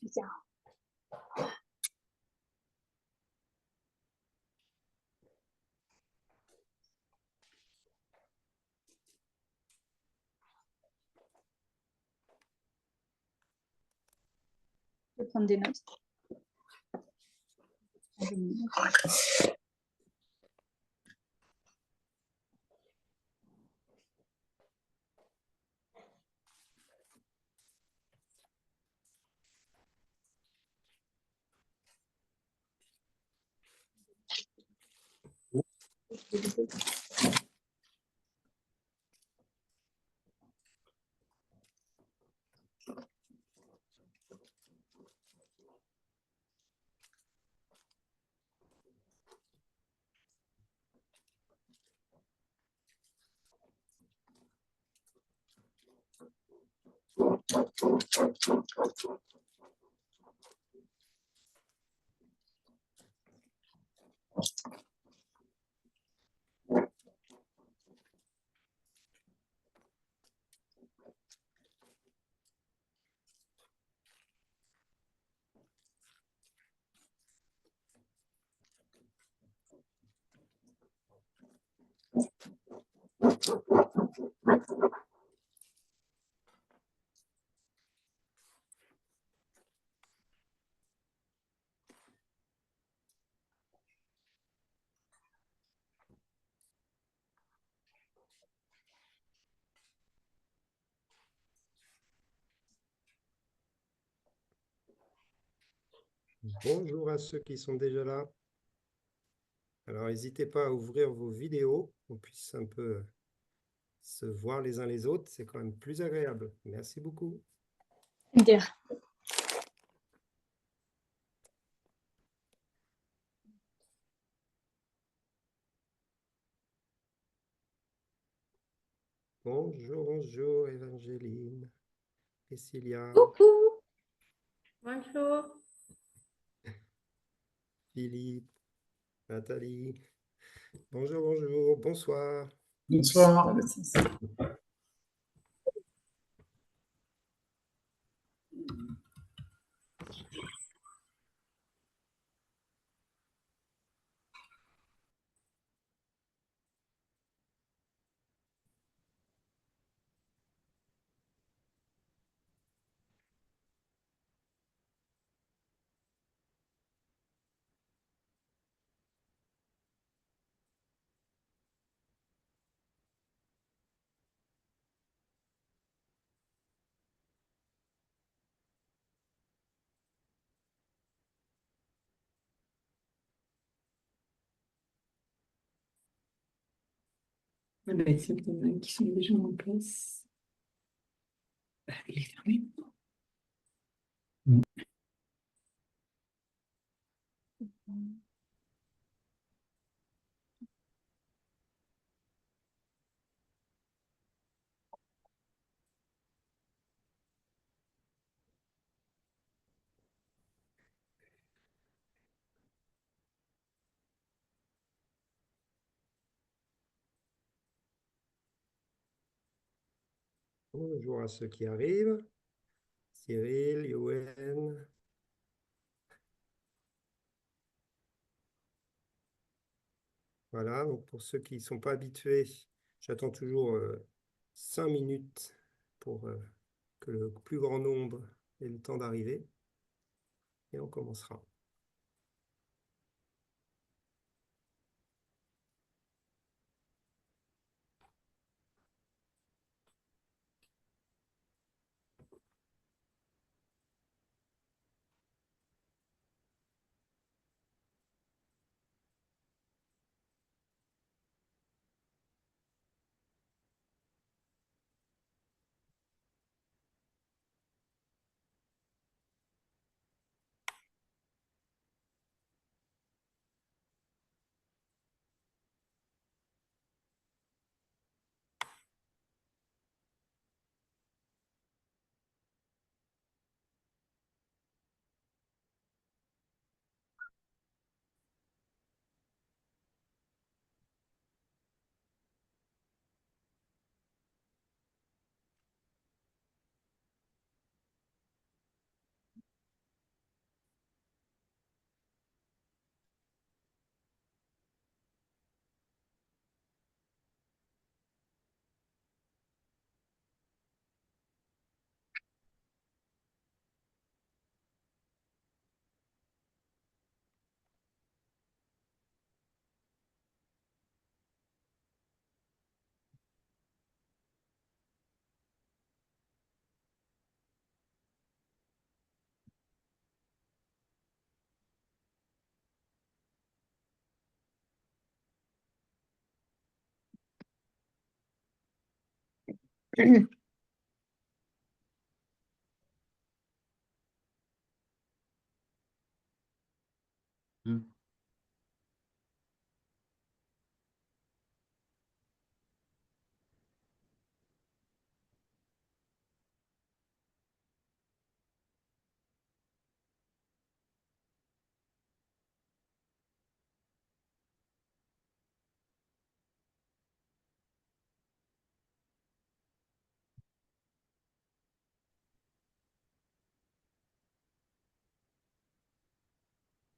睡觉。Je vais prendre des notes. Bonjour à ceux qui sont déjà là. Alors, n'hésitez pas à ouvrir vos vidéos, qu'on puisse un peu se voir les uns les autres. C'est quand même plus agréable. Merci beaucoup. Dire. Bonjour, bonjour, Évangéline, Cécilia, Coucou. Bonjour. Philippe, Nathalie. Bonjour, bonjour, bonsoir. Bonsoir. Il y en a qui sont déjà en place. Il est fermé. Bonjour à ceux qui arrivent. Cyril, Yoann. Voilà, donc pour ceux qui ne sont pas habitués, j'attends toujours 5 minutes pour que le plus grand nombre ait le temps d'arriver. Et on commencera.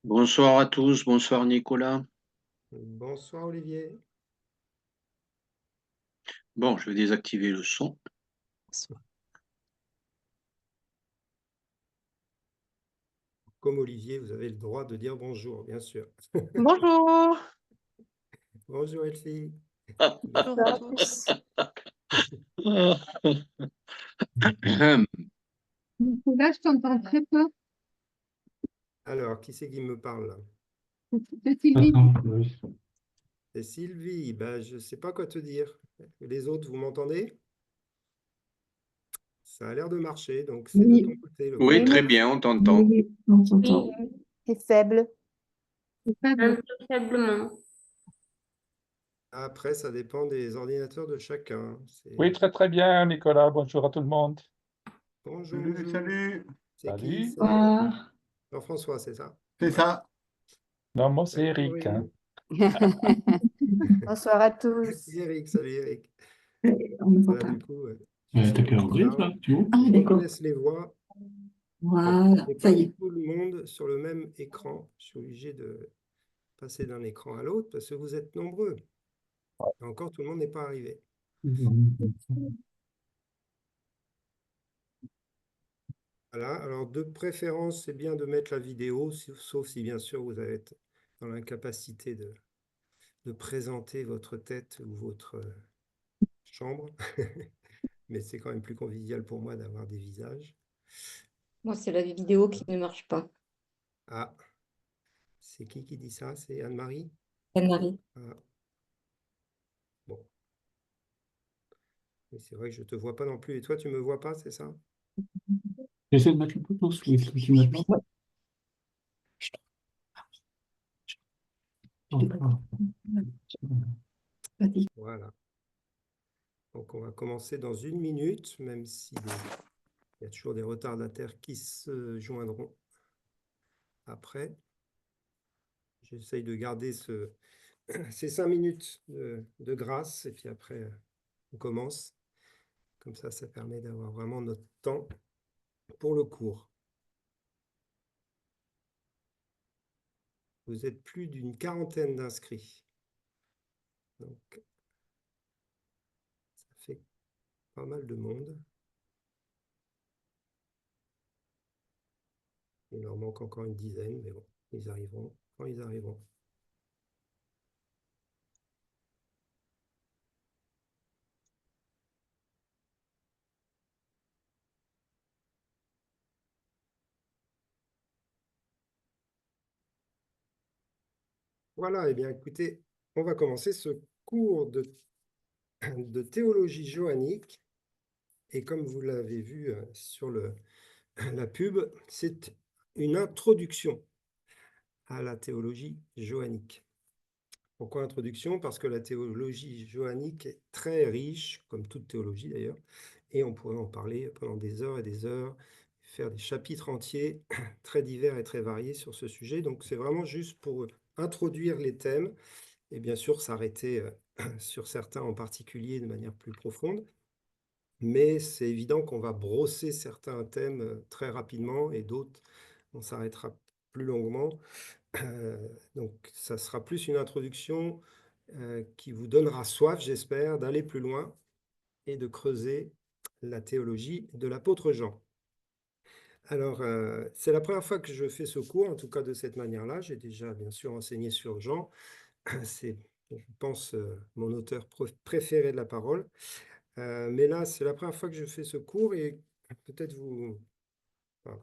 Bonsoir à tous, bonsoir Nicolas. Bonsoir Olivier. Bon, je vais désactiver le son. Comme Olivier, vous avez le droit de dire bonjour, bien sûr. Bonjour. Bonjour Elfie. Bonjour à tous. Là, je t'entends très peu. Alors, qui c'est qui me parle là? C'est Sylvie. C'est Sylvie. Ben, je ne sais pas quoi te dire. Les autres, vous m'entendez? Ça a l'air de marcher, donc c'est de ton côté. Le Oui, problème. très bien, on t'entend. Oui, on s'entend. Oui, C'est faible. C'est pas un de- peu faiblement. Après, ça dépend des ordinateurs de chacun. C'est- Oui, très bien, Nicolas. Bonjour à tout le monde. Bonjour, Salut, bonjour. salut, C'est qui? Salut. C'est Bonsoir. Jean-François, c'est ça? c'est ça. Non, moi, c'est Salut, Eric. Hein. Bonsoir à tous. Eric, salut Eric. On ne voit Voilà, pas. du coup, je sais T'as pas qui parle. Ah, Je d'accord. reconnaisse les voix. Voilà, J'ai ça pas y est. tout le monde sur le même écran. Je suis obligé de passer d'un écran à l'autre parce que vous êtes nombreux. Et encore, tout le monde n'est pas arrivé. Voilà, alors de préférence, c'est bien de mettre la vidéo, sauf si bien sûr vous êtes dans l'incapacité de présenter votre tête ou votre chambre. Mais c'est quand même plus convivial pour moi d'avoir des visages. Moi, c'est la vidéo qui ne marche pas. Ah, c'est qui dit ça? C'est Anne-Marie? Anne-Marie. Ah. Bon. Mais c'est vrai que je ne te vois pas non plus. Et toi, tu ne me vois pas, c'est ça? J'essaie de mettre le pouce sous les trucs maintenant. Vas-y. Voilà. Donc, on va commencer dans 1 minute, même s'il y a toujours des retardataires qui se joindront après. J'essaye de garder ces 5 minutes de grâce, et puis après, on commence. Comme ça permet d'avoir vraiment notre temps pour le cours. Vous êtes plus d'une quarantaine d'inscrits. Donc, ça fait pas mal de monde. Il leur manque encore une dizaine, mais bon, ils arriveront quand ils arriveront. Voilà, eh bien écoutez, on va commencer ce cours de théologie johannique. Et comme vous l'avez vu sur la pub, c'est une introduction à la théologie johannique. Pourquoi introduction? Parce que la théologie johannique est très riche, comme toute théologie d'ailleurs, et on pourrait en parler pendant des heures et des heures, faire des chapitres entiers très divers et très variés sur ce sujet. Donc c'est vraiment juste pour introduire les thèmes, et bien sûr s'arrêter sur certains en particulier de manière plus profonde. Mais c'est évident qu'on va brosser certains thèmes très rapidement et d'autres, on s'arrêtera plus longuement. Donc, ça sera plus une introduction qui vous donnera soif, j'espère, d'aller plus loin et de creuser la théologie de l'apôtre Jean. Alors, c'est la première fois que je fais ce cours, en tout cas de cette manière-là. J'ai déjà, bien sûr, enseigné sur Jean. C'est, je pense, mon auteur préféré de la parole. Mais là, c'est la première fois que je fais ce cours et peut-être enfin,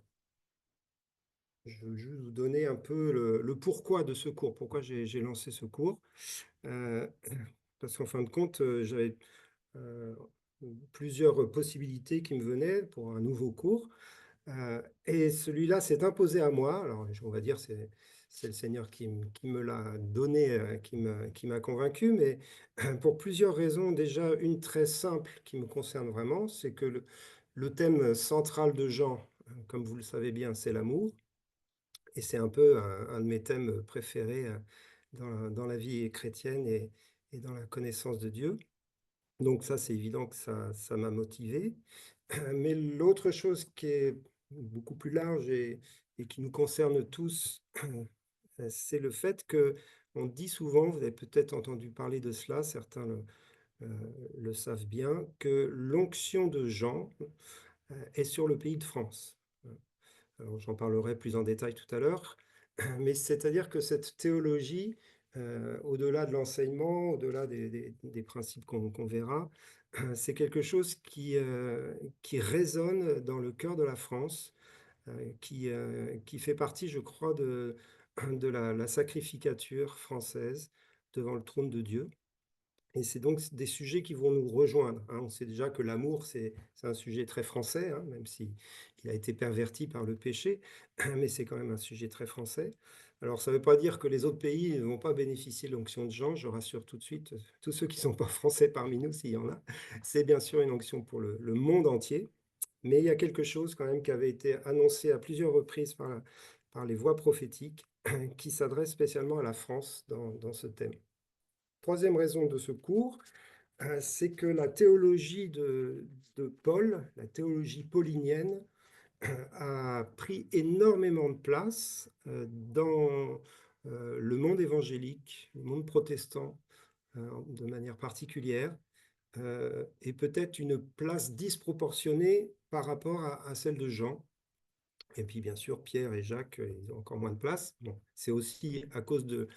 je veux juste vous donner un peu le pourquoi de ce cours, pourquoi j'ai lancé ce cours. Parce qu'en fin de compte, j'avais plusieurs possibilités qui me venaient pour un nouveau cours. Et celui-là s'est imposé à moi. Alors, on va dire, c'est le Seigneur qui me l'a donné, qui m'a convaincu, mais pour plusieurs raisons. Déjà, une très simple qui me concerne vraiment, c'est que le thème central de Jean, comme vous le savez bien, c'est l'amour. Et c'est un peu un de mes thèmes préférés dans la vie chrétienne et dans la connaissance de Dieu. Donc ça, c'est évident que ça m'a motivé. Mais l'autre chose qui est beaucoup plus large et qui nous concerne tous, c'est le fait que on dit souvent, vous avez peut-être entendu parler de cela, certains le savent bien, que l'onction de Jean est sur le pays de France. Alors, j'en parlerai plus en détail tout à l'heure, mais c'est-à-dire que cette théologie, au-delà de l'enseignement, au-delà des principes qu'on verra, c'est quelque chose qui résonne dans le cœur de la France, qui fait partie, je crois, de la sacrificature française devant le trône de Dieu. Et c'est donc des sujets qui vont nous rejoindre, hein. On sait déjà que l'amour, c'est un sujet très français, hein, même s'il a été perverti par le péché, mais c'est quand même un sujet très français. Alors, ça ne veut pas dire que les autres pays ne vont pas bénéficier de l'onction de Jean, je rassure tout de suite, tous ceux qui ne sont pas français parmi nous, s'il y en a, c'est bien sûr une onction pour le monde entier, mais il y a quelque chose quand même qui avait été annoncé à plusieurs reprises par les voix prophétiques, qui s'adresse spécialement à la France dans ce thème. Troisième raison de ce cours, c'est que la théologie de Paul, la théologie paulinienne, a pris énormément de place dans le monde évangélique, le monde protestant de manière particulière, et peut-être une place disproportionnée par rapport à celle de Jean. Et puis bien sûr, Pierre et Jacques, ils ont encore moins de place. Bon, c'est aussi à cause de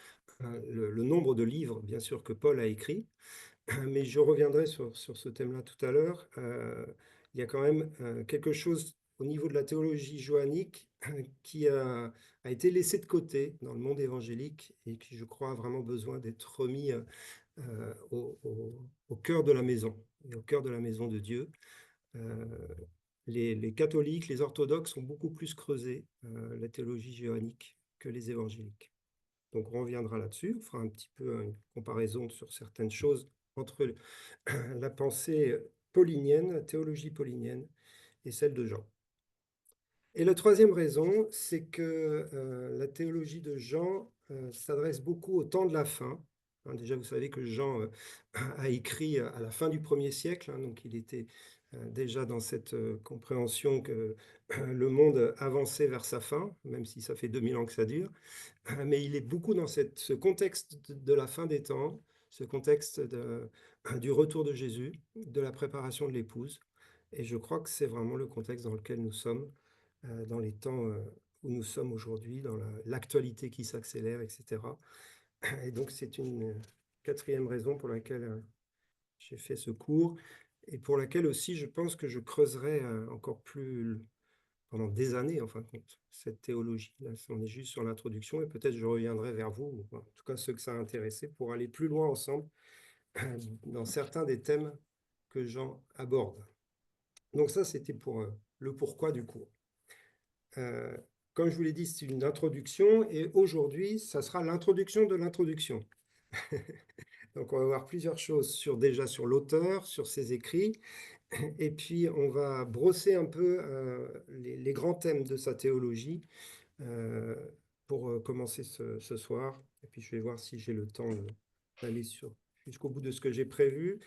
le nombre de livres, bien sûr, que Paul a écrits. Mais je reviendrai sur ce thème-là tout à l'heure. Il y a quand même quelque chose au niveau de la théologie johannique qui a été laissé de côté dans le monde évangélique et qui, je crois, a vraiment besoin d'être remis au cœur de la maison, et au cœur de la maison de Dieu. Les catholiques, les orthodoxes ont beaucoup plus creusé la théologie johannique que les évangéliques. Donc on reviendra là-dessus, on fera un petit peu une comparaison sur certaines choses entre la pensée paulinienne, la théologie paulinienne et celle de Jean. Et la troisième raison, c'est que la théologie de Jean s'adresse beaucoup au temps de la fin. Hein, déjà, vous savez que Jean a écrit à la fin du 1er siècle, hein, donc il était déjà dans cette compréhension que le monde avançait vers sa fin, même si ça fait 2000 ans que ça dure. Mais il est beaucoup dans ce contexte de la fin des temps, ce contexte du retour de Jésus, de la préparation de l'épouse. Et je crois que c'est vraiment le contexte dans lequel nous sommes, dans les temps où nous sommes aujourd'hui, dans l'actualité qui s'accélère, etc. Et donc, c'est une quatrième raison pour laquelle j'ai fait ce cours et pour laquelle aussi je pense que je creuserai encore plus pendant des années, en fin de compte, cette théologie. Là, on est juste sur l'introduction et peut-être je reviendrai vers vous, ou en tout cas ceux que ça a intéressé, pour aller plus loin ensemble dans certains des thèmes que Jean aborde. Donc ça, c'était pour le pourquoi du cours. Comme je vous l'ai dit, c'est une introduction et aujourd'hui, ça sera l'introduction de l'introduction. Donc on va voir plusieurs choses déjà sur l'auteur, sur ses écrits, et puis on va brosser un peu les grands thèmes de sa théologie pour commencer ce soir. Et puis je vais voir si j'ai le temps d'aller jusqu'au bout de ce que j'ai prévu.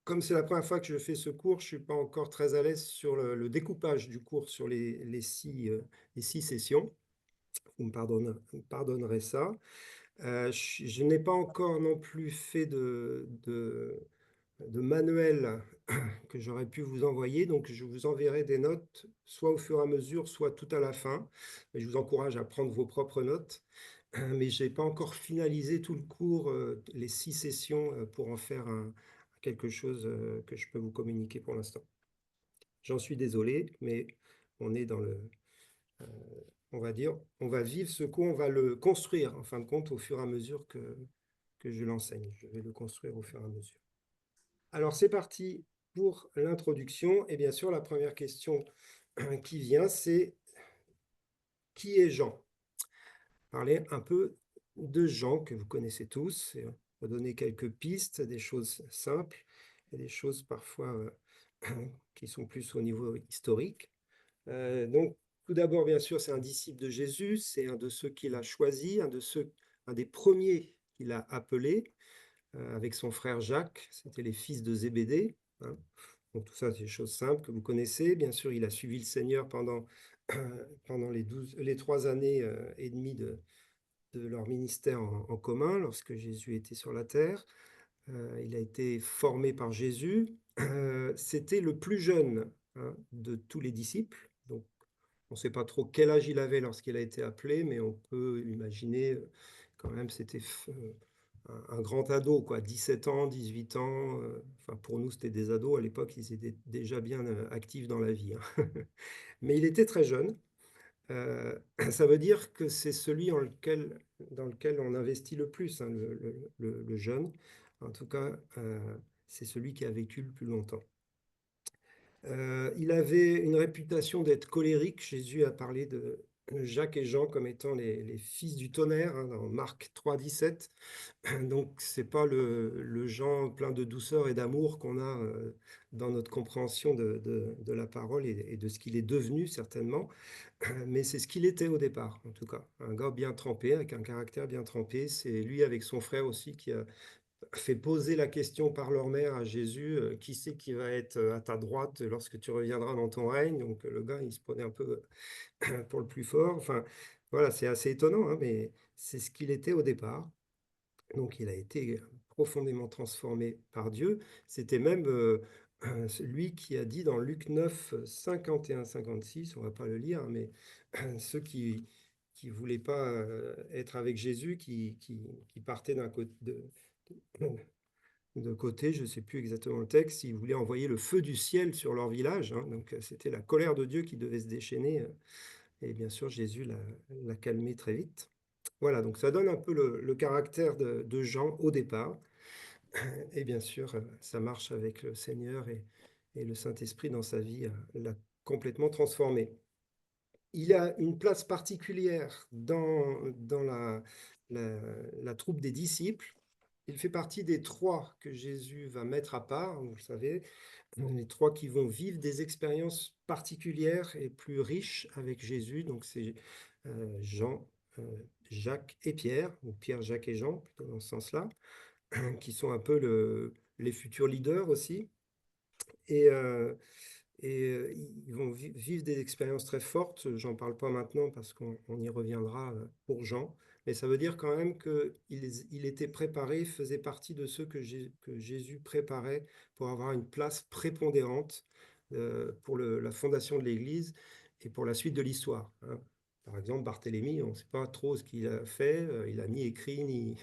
Comme c'est la première fois que je fais ce cours, je ne suis pas encore très à l'aise sur le découpage du cours sur les six sessions. Vous me pardonnerez ça. Je n'ai pas encore non plus fait de manuel que j'aurais pu vous envoyer, donc je vous enverrai des notes, soit au fur et à mesure, soit tout à la fin. Mais je vous encourage à prendre vos propres notes. Mais je n'ai pas encore finalisé tout le cours, les 6 sessions, pour en faire quelque chose que je peux vous communiquer pour l'instant. J'en suis désolé, mais on est dans on va dire, on va vivre ce cours, on va le construire, en fin de compte, au fur et à mesure que je l'enseigne. Je vais le construire au fur et à mesure. Alors, c'est parti pour l'introduction. Et bien sûr, la première question qui vient, c'est qui est Jean? Parler un peu de Jean que vous connaissez tous. Et on va donner quelques pistes, des choses simples et des choses parfois qui sont plus au niveau historique. Donc, tout d'abord, bien sûr, c'est un disciple de Jésus, c'est un de ceux qu'il a choisi, un des premiers qu'il a appelé avec son frère Jacques. C'était les fils de Zébédée. Hein. Donc, tout ça, c'est des choses simples que vous connaissez. Bien sûr, il a suivi le Seigneur pendant les 3 années et demie de leur ministère en commun, lorsque Jésus était sur la terre. Il a été formé par Jésus. C'était le plus jeune de tous les disciples. Donc, on ne sait pas trop quel âge il avait lorsqu'il a été appelé, mais on peut imaginer quand même c'était un grand ado, quoi, 17 ans, 18 ans. Enfin, pour nous, c'était des ados. À l'époque, ils étaient déjà bien actifs dans la vie. Hein. Mais il était très jeune. Ça veut dire que c'est celui dans lequel on investit le plus, hein, le jeune. En tout cas, c'est celui qui a vécu le plus longtemps. Il avait une réputation d'être colérique. Jésus a parlé de Jacques et Jean comme étant les fils du tonnerre, hein, dans Marc 3, 17. Donc, ce n'est pas le Jean plein de douceur et d'amour qu'on a dans notre compréhension de la parole et de ce qu'il est devenu, certainement. Mais c'est ce qu'il était au départ, en tout cas. Un gars bien trempé, avec un caractère bien trempé. C'est lui, avec son frère aussi, qui a fait poser la question par leur mère à Jésus, qui c'est qui va être à ta droite lorsque tu reviendras dans ton règne? Donc le gars, il se prenait un peu pour le plus fort. Enfin, voilà, c'est assez étonnant, hein, mais c'est ce qu'il était au départ. Donc il a été profondément transformé par Dieu. C'était même lui qui a dit dans Luc 9, 51-56, on ne va pas le lire, mais ceux qui voulaient pas être avec Jésus, qui partaient d'un côté, de côté, je ne sais plus exactement le texte, ils voulaient envoyer le feu du ciel sur leur village. Hein, donc c'était la colère de Dieu qui devait se déchaîner. Et bien sûr, Jésus l'a calmé très vite. Voilà, donc ça donne un peu le caractère de Jean au départ. Et bien sûr, ça marche avec le Seigneur et le Saint-Esprit dans sa vie l'a complètement transformé. Il a une place particulière dans la troupe des disciples. Il fait partie des 3 que Jésus va mettre à part, vous le savez, les 3 qui vont vivre des expériences particulières et plus riches avec Jésus. Donc c'est Jean, Jacques et Pierre, ou Pierre, Jacques et Jean, plutôt dans ce sens-là, qui sont un peu les futurs leaders aussi. Et ils vont vivre des expériences très fortes. J'en parle pas maintenant parce qu'on y reviendra pour Jean. mais ça veut dire quand même qu'il était préparé, faisait partie de ceux que Jésus préparait pour avoir une place prépondérante pour la fondation de l'Église et pour la suite de l'histoire, hein. Par exemple, Barthélemy, on ne sait pas trop ce qu'il a fait, il n'a ni écrit, ni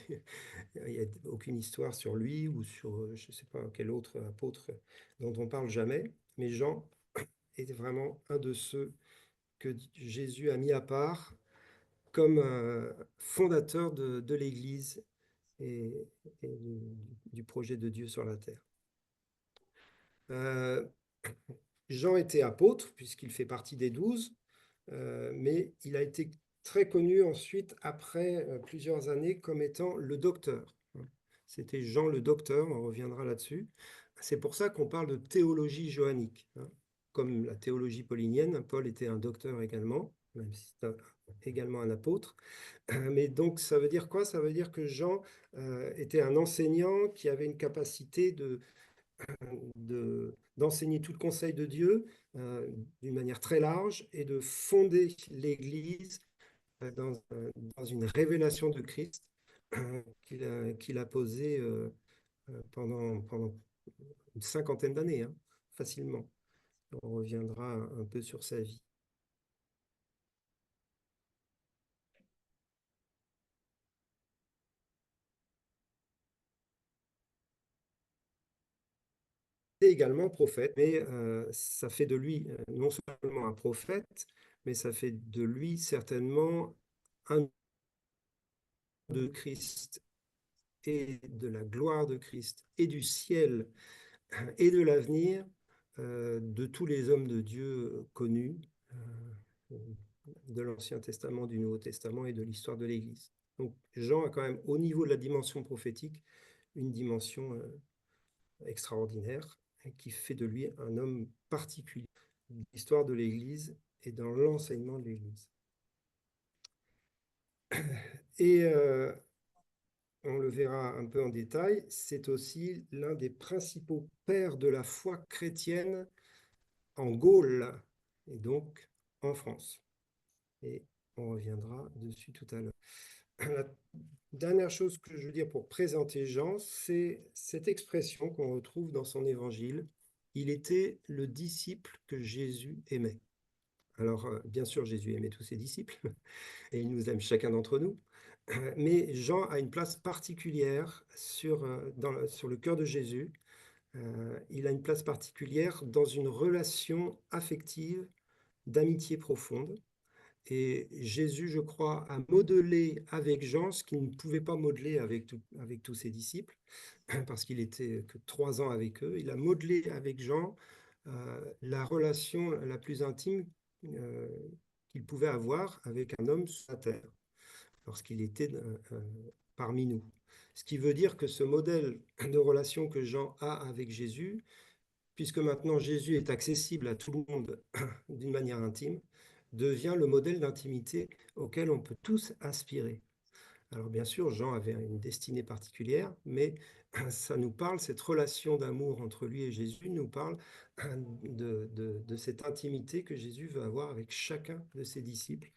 il n'y a aucune histoire sur lui ou sur je ne sais pas quel autre apôtre dont on ne parle jamais, mais Jean était vraiment un de ceux que Jésus a mis à part comme fondateur de l'Église et du projet de Dieu sur la terre. Jean était apôtre, puisqu'il fait partie des 12, mais il a été très connu ensuite, après plusieurs années, comme étant le docteur. C'était Jean le docteur, on reviendra là-dessus. C'est pour ça qu'on parle de théologie johannique, hein. Comme la théologie paulinienne, Paul était un docteur également, même si c'est également un apôtre. Mais donc, ça veut dire quoi? Ça veut dire que Jean était un enseignant qui avait une capacité d'enseigner tout le conseil de Dieu d'une manière très large et de fonder l'Église dans une révélation de Christ qu'il a posée pendant une cinquantaine d'années, hein, facilement. On reviendra un peu sur sa vie. Également prophète, mais ça fait de lui non seulement un prophète, mais ça fait de lui certainement un de Christ et de la gloire de Christ et du ciel et de l'avenir de tous les hommes de Dieu connus de l'Ancien Testament, du Nouveau Testament et de l'histoire de l'Église. Donc Jean a quand même, au niveau de la dimension prophétique, une dimension extraordinaire qui fait de lui un homme particulier dans l'histoire de l'Église et dans l'enseignement de l'Église. Et on le verra un peu en détail, c'est aussi l'un des principaux pères de la foi chrétienne en Gaule et donc en France. Et on reviendra dessus tout à l'heure. La dernière chose que je veux dire pour présenter Jean, c'est cette expression qu'on retrouve dans son évangile. Il était le disciple que Jésus aimait. Alors, bien sûr, Jésus aimait tous ses disciples, et il nous aime chacun d'entre nous. Mais Jean a une place particulière sur le cœur de Jésus. Il a une place particulière dans une relation affective, d'amitié profonde. Et Jésus, je crois, a modelé avec Jean ce qu'il ne pouvait pas modeler avec tous ses disciples, parce qu'il était que 3 ans avec eux. Il a modelé avec Jean la relation la plus intime qu'il pouvait avoir avec un homme sur la terre, lorsqu'il était parmi nous. Ce qui veut dire que ce modèle de relation que Jean a avec Jésus, puisque maintenant Jésus est accessible à tout le monde d'une manière intime, devient le modèle d'intimité auquel on peut tous aspirer. Alors bien sûr, Jean avait une destinée particulière, mais ça nous parle, cette relation d'amour entre lui et Jésus nous parle de cette intimité que Jésus veut avoir avec chacun de ses disciples,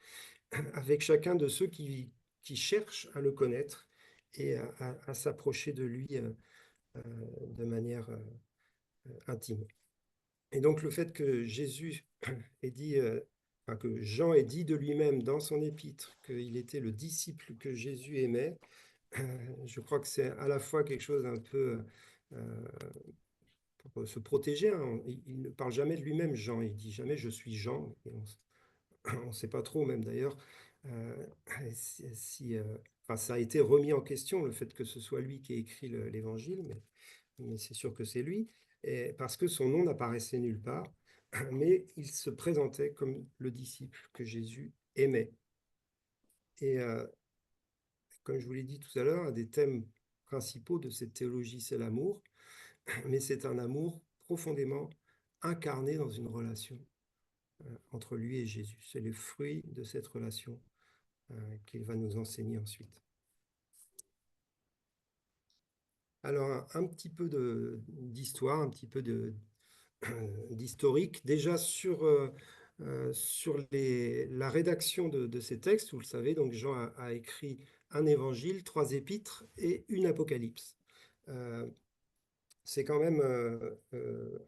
avec chacun de ceux qui cherchent à le connaître et à s'approcher de lui de manière intime. Et donc le fait que Jésus ait dit, que Jean ait dit de lui-même dans son épître qu'il était le disciple que Jésus aimait, je crois que c'est à la fois quelque chose un peu pour se protéger, hein. Il ne parle jamais de lui-même, Jean, il dit jamais je suis Jean, et on ne sait pas trop même d'ailleurs enfin, ça a été remis en question, le fait que ce soit lui qui ait écrit l'évangile, mais c'est sûr que c'est lui, parce que son nom n'apparaissait nulle part, mais il se présentait comme le disciple que Jésus aimait. Et comme je vous l'ai dit tout à l'heure, un des thèmes principaux de cette théologie, c'est l'amour, mais c'est un amour profondément incarné dans une relation entre lui et Jésus. C'est le fruit de cette relation qu'il va nous enseigner ensuite. Alors, un petit peu d'histoire, un petit peu d'historique. Déjà sur la rédaction de ces textes, vous le savez, donc Jean a écrit un évangile, 3 épîtres et une apocalypse. C'est quand même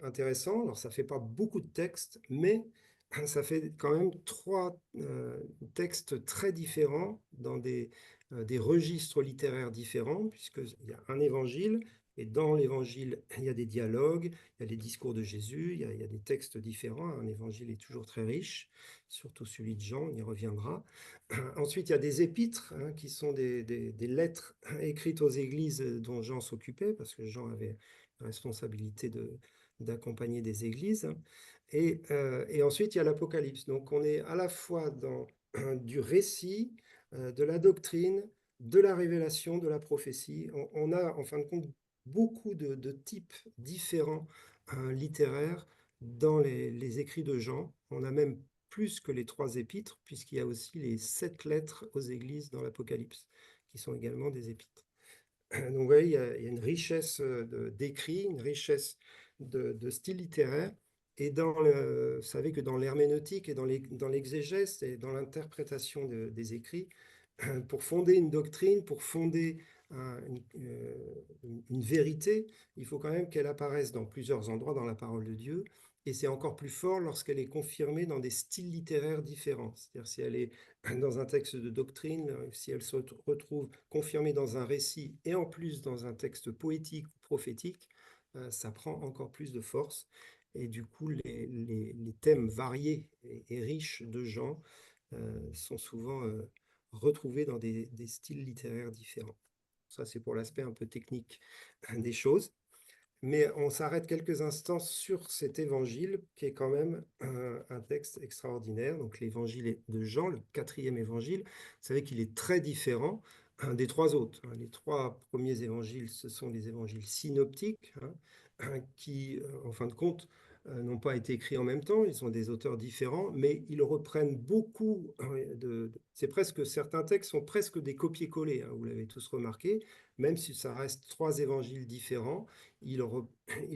intéressant. Alors, ça ne fait pas beaucoup de textes, mais ça fait quand même 3 textes très différents dans des registres littéraires différents, puisqu'il y a un évangile, et dans l'évangile, il y a des dialogues, il y a les discours de Jésus, il y a des textes différents. Un évangile est toujours très riche, surtout celui de Jean, on y reviendra. Ensuite, il y a des épîtres, hein, qui sont des lettres écrites aux églises dont Jean s'occupait, parce que Jean avait la responsabilité d'accompagner des églises. Et ensuite, il y a l'Apocalypse. Donc, on est à la fois dans du récit, de la doctrine, de la révélation, de la prophétie. On a, en fin de compte, beaucoup de types différents littéraires dans les écrits de Jean. On a même plus que les 3 épîtres, puisqu'il y a aussi les 7 lettres aux églises dans l'Apocalypse, qui sont également des épîtres. Donc, vous voyez, il y a une richesse d'écrits, une richesse de style littéraire. Et vous savez que dans l'herméneutique et dans l'exégèse et dans l'interprétation des écrits, pour fonder une doctrine, pour fonder une vérité, il faut quand même qu'elle apparaisse dans plusieurs endroits dans la parole de Dieu. Et c'est encore plus fort lorsqu'elle est confirmée dans des styles littéraires différents. C'est-à-dire si elle est dans un texte de doctrine, si elle se retrouve confirmée dans un récit et en plus dans un texte poétique ou prophétique, ça prend encore plus de force. Et du coup, les thèmes variés et riches de Jean sont souvent retrouvés dans des styles littéraires différents. Ça, c'est pour l'aspect un peu technique des choses. Mais on s'arrête quelques instants sur cet évangile qui est quand même un texte extraordinaire. Donc l'évangile de Jean, le 4e évangile, vous savez qu'il est très différent des 3 autres. Les 3 premiers évangiles, ce sont les évangiles synoptiques, qui, en fin de compte, n'ont pas été écrits en même temps. Ils sont des auteurs différents, mais ils reprennent beaucoup c'est presque, certains textes sont presque des copier-coller, hein, vous l'avez tous remarqué, même si ça reste 3 évangiles différents. Il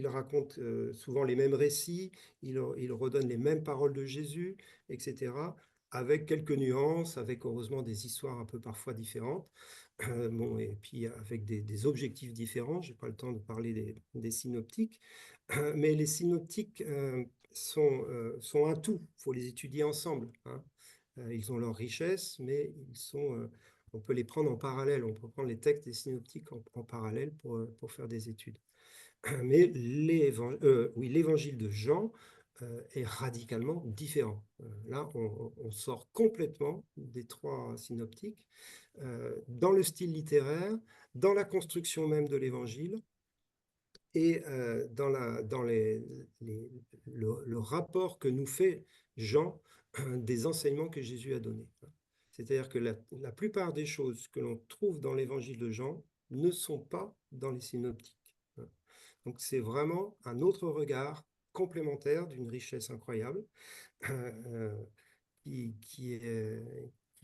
raconte souvent les mêmes récits, il redonne les mêmes paroles de Jésus, etc., avec quelques nuances, avec heureusement des histoires un peu parfois différentes, bon, et puis avec des objectifs différents. Je n'ai pas le temps de parler des synoptiques, mais les synoptiques sont un tout, il faut les étudier ensemble, hein. Ils ont leur richesse, mais on peut les prendre en parallèle, on peut prendre les textes des synoptiques en parallèle pour faire des études. Mais l'évangile de Jean est radicalement différent. Là, on sort complètement des 3 synoptiques, dans le style littéraire, dans la construction même de l'évangile, et dans le rapport que nous fait Jean des enseignements que Jésus a donnés. C'est-à-dire que la plupart des choses que l'on trouve dans l'évangile de Jean ne sont pas dans les synoptiques. Donc c'est vraiment un autre regard complémentaire d'une richesse incroyable qui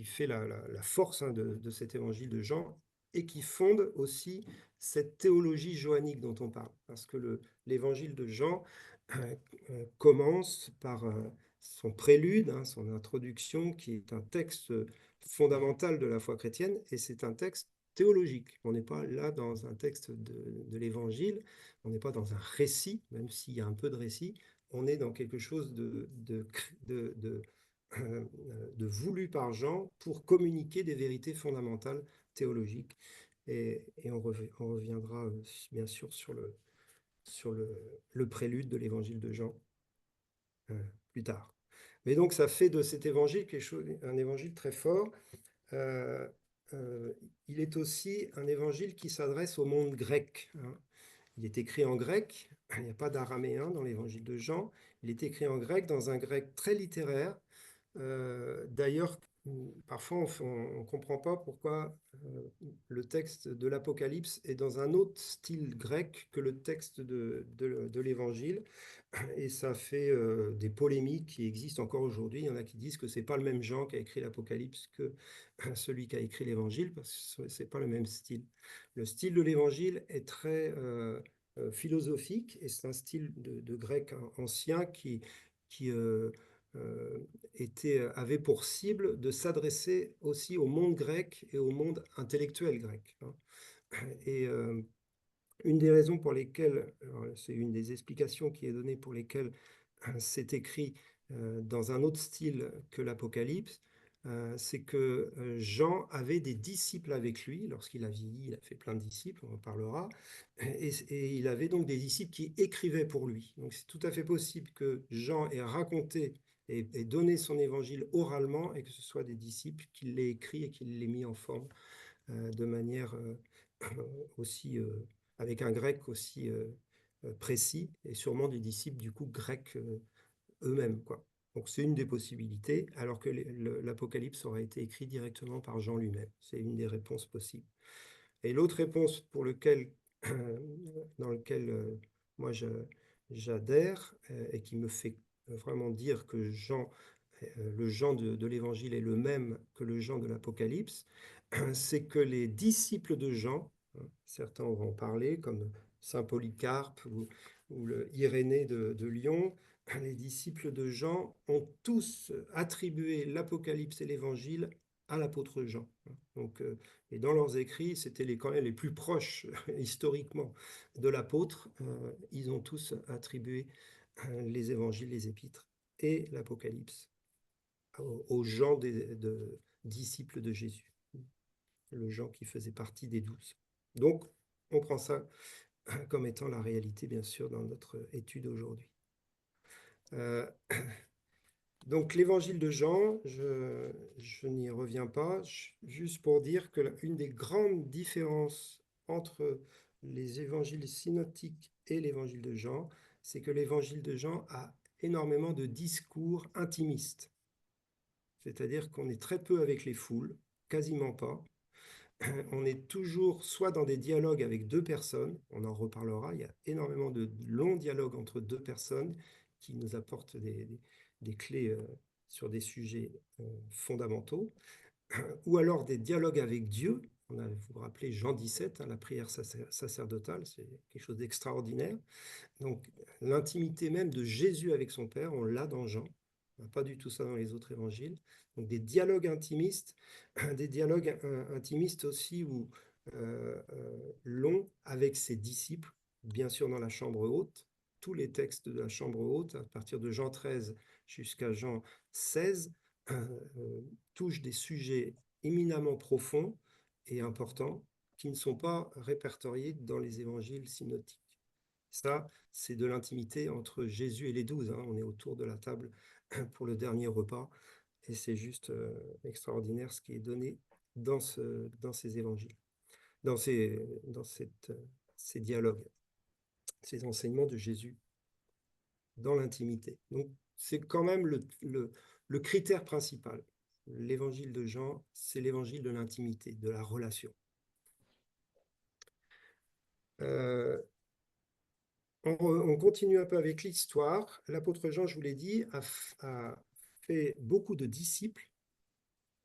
fait la force, hein, de cet évangile de Jean et qui fonde aussi cette théologie johannique dont on parle. Parce que l'évangile de Jean commence par son prélude, hein, son introduction, qui est un texte fondamental de la foi chrétienne, et c'est un texte théologique. On n'est pas là dans un texte de l'évangile, on n'est pas dans un récit, même s'il y a un peu de récit, on est dans quelque chose de voulu par Jean pour communiquer des vérités fondamentales théologiques. Et on reviendra bien sûr sur le prélude de l'évangile de Jean plus tard. Mais donc ça fait de cet évangile un évangile très fort. Il est aussi un évangile qui s'adresse au monde grec, hein. Il est écrit en grec, il n'y a pas d'araméen dans l'évangile de Jean, il est écrit en grec dans un grec très littéraire. D'ailleurs, parfois on ne comprend pas pourquoi le texte de l'Apocalypse est dans un autre style grec que le texte de l'Évangile. Et ça fait des polémiques qui existent encore aujourd'hui. Il y en a qui disent que ce n'est pas le même Jean qui a écrit l'Apocalypse que celui qui a écrit l'Évangile, parce que ce n'est pas le même style. Le style de l'Évangile est très philosophique, et c'est un style de grec ancien qui avait pour cible de s'adresser aussi au monde grec et au monde intellectuel grec, hein. Et une des raisons pour lesquelles, c'est une des explications qui est donnée pour lesquelles c'est écrit dans un autre style que l'Apocalypse, c'est que Jean avait des disciples avec lui lorsqu'il a vieilli, il a fait plein de disciples, on en parlera, et il avait donc des disciples qui écrivaient pour lui. Donc c'est tout à fait possible que Jean ait raconté et donné son évangile oralement et que ce soit des disciples qui l'aient écrit et qui l'aient mis en forme de manière aussi, avec un grec aussi précis, et sûrement des disciples du coup grecs eux-mêmes, quoi. Donc c'est une des possibilités, alors que l'Apocalypse aurait été écrit directement par Jean lui-même. C'est une des réponses possibles. Et l'autre réponse dans lequel moi j'adhère et qui me fait vraiment dire que le Jean de l'Évangile est le même que le Jean de l'Apocalypse, c'est que les disciples de Jean, certains vont en parler, comme Saint Polycarpe ou le Irénée de Lyon, les disciples de Jean ont tous attribué l'Apocalypse et l'Évangile à l'apôtre Jean. Donc, et dans leurs écrits, c'était quand même les plus proches historiquement de l'apôtre. Ils ont tous attribué les évangiles, les épîtres et l'Apocalypse aux gens de disciples de Jésus, le Jean qui faisait partie des 12. Donc, on prend ça comme étant la réalité, bien sûr, dans notre étude aujourd'hui. Donc, l'évangile de Jean, je n'y reviens pas, juste pour dire que une des grandes différences entre les évangiles synoptiques et l'évangile de Jean, c'est que l'évangile de Jean a énormément de discours intimistes. C'est-à-dire qu'on est très peu avec les foules, quasiment pas. On est toujours soit dans des dialogues avec deux personnes, on en reparlera, il y a énormément de longs dialogues entre deux personnes qui nous apportent des clés sur des sujets fondamentaux, ou alors des dialogues avec Dieu. Vous vous rappelez Jean 17, la prière sacerdotale, c'est quelque chose d'extraordinaire. Donc l'intimité même de Jésus avec son Père, on l'a dans Jean. On n'a pas du tout ça dans les autres évangiles. Donc des dialogues intimistes aussi longs avec ses disciples, bien sûr dans la chambre haute. Tous les textes de la chambre haute, à partir de Jean 13 jusqu'à Jean 16, touchent des sujets éminemment profonds et importants qui ne sont pas répertoriés dans les évangiles synoptiques. Ça, c'est de l'intimité entre Jésus et les 12. On est autour de la table pour le dernier repas. Et c'est juste extraordinaire ce qui est donné dans ces évangiles, dans ces dialogues, ces enseignements de Jésus dans l'intimité. Donc, c'est quand même le critère principal. L'évangile de Jean, c'est l'évangile de l'intimité, de la relation. On continue un peu avec l'histoire. L'apôtre Jean, je vous l'ai dit, a fait beaucoup de disciples.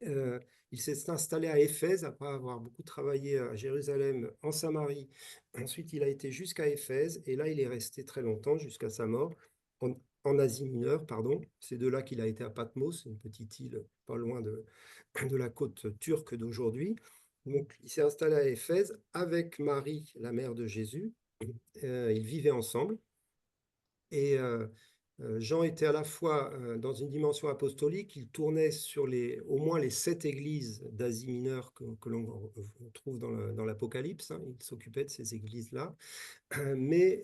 Il s'est installé à Éphèse après avoir beaucoup travaillé à Jérusalem, en Samarie. Ensuite, il a été jusqu'à Éphèse et là, il est resté très longtemps jusqu'à sa mort en Asie mineure, pardon. C'est de là qu'il a été à Patmos, une petite île pas loin de la côte turque d'aujourd'hui. Donc, il s'est installé à Éphèse avec Marie, la mère de Jésus. Ils vivaient ensemble. Et Jean était à la fois dans une dimension apostolique, il tournait sur au moins les 7 églises d'Asie mineure que l'on trouve dans l'Apocalypse. Il s'occupait de ces églises-là, mais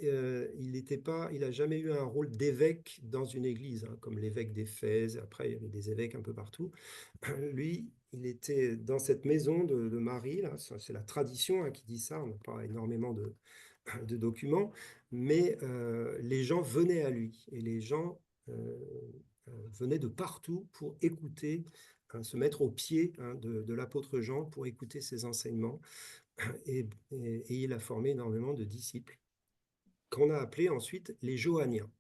il n'a jamais eu un rôle d'évêque dans une église, comme l'évêque d'Éphèse. Après, il y avait des évêques un peu partout. Lui, il était dans cette maison de Marie, là, c'est la tradition qui dit ça, on n'a pas énormément de documents, mais les gens venaient à lui et les gens venaient de partout pour écouter, se mettre au pied de l'apôtre Jean pour écouter ses enseignements et il a formé énormément de disciples qu'on a appelés ensuite les Johanniens.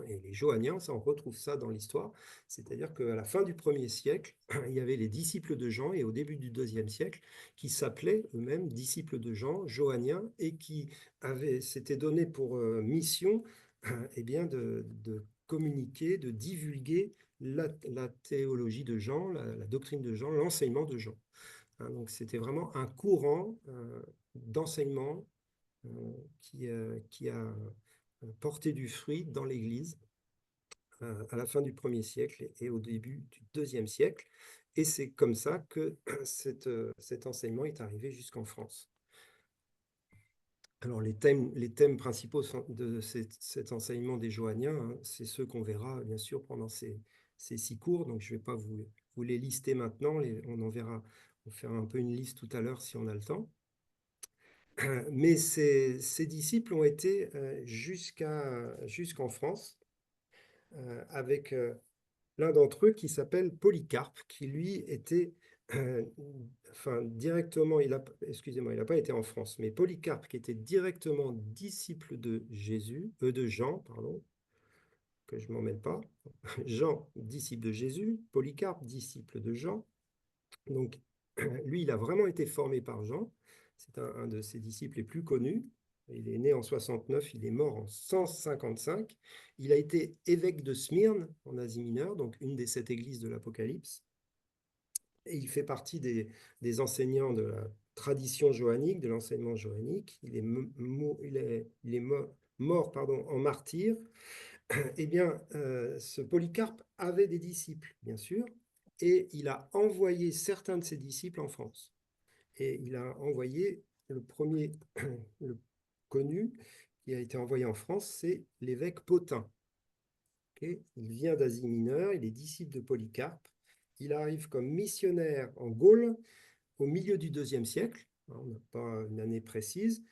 Et les Johanniens, on retrouve ça dans l'histoire, c'est-à-dire qu'à la fin du 1er siècle, il y avait les disciples de Jean, et au début du 2e siècle, qui s'appelaient eux-mêmes disciples de Jean, Johanniens, et qui s'étaient donné pour mission de communiquer, de divulguer la théologie de Jean, la doctrine de Jean, l'enseignement de Jean. Hein, donc c'était vraiment un courant d'enseignement qui a porté du fruit dans l'Église à la fin du 1er siècle et au début du 2e siècle. Et c'est comme ça que cet enseignement est arrivé jusqu'en France. Alors les thèmes principaux de cet enseignement des Johanniens, hein, c'est ceux qu'on verra bien sûr pendant ces 6 cours, donc je ne vais pas vous les lister maintenant, on en verra, on fera un peu une liste tout à l'heure si on a le temps. Mais ces disciples ont été jusqu'en France, avec l'un d'entre eux qui s'appelle Polycarpe, qui lui était directement, excusez-moi, il n'a pas été en France, mais Polycarpe qui était directement disciple de Jean, pardon, que je ne m'en mêle pas. Jean, disciple de Jésus, Polycarpe, disciple de Jean. Donc, lui, il a vraiment été formé par Jean. C'est un de ses disciples les plus connus. Il est né en 69, il est mort en 155. Il a été évêque de Smyrne, en Asie mineure, donc une des 7 églises de l'Apocalypse. Et il fait partie des enseignants de la tradition johannique, de l'enseignement johannique. Il est mort en martyr. Eh bien, ce Polycarpe avait des disciples, bien sûr, et il a envoyé certains de ses disciples en France. Et il a envoyé le premier, le connu, qui a été envoyé en France, c'est l'évêque Pothin. Okay, il vient d'Asie mineure, il est disciple de Polycarpe. Il arrive comme missionnaire en Gaule au milieu du 2e siècle. On n'a pas une année précise.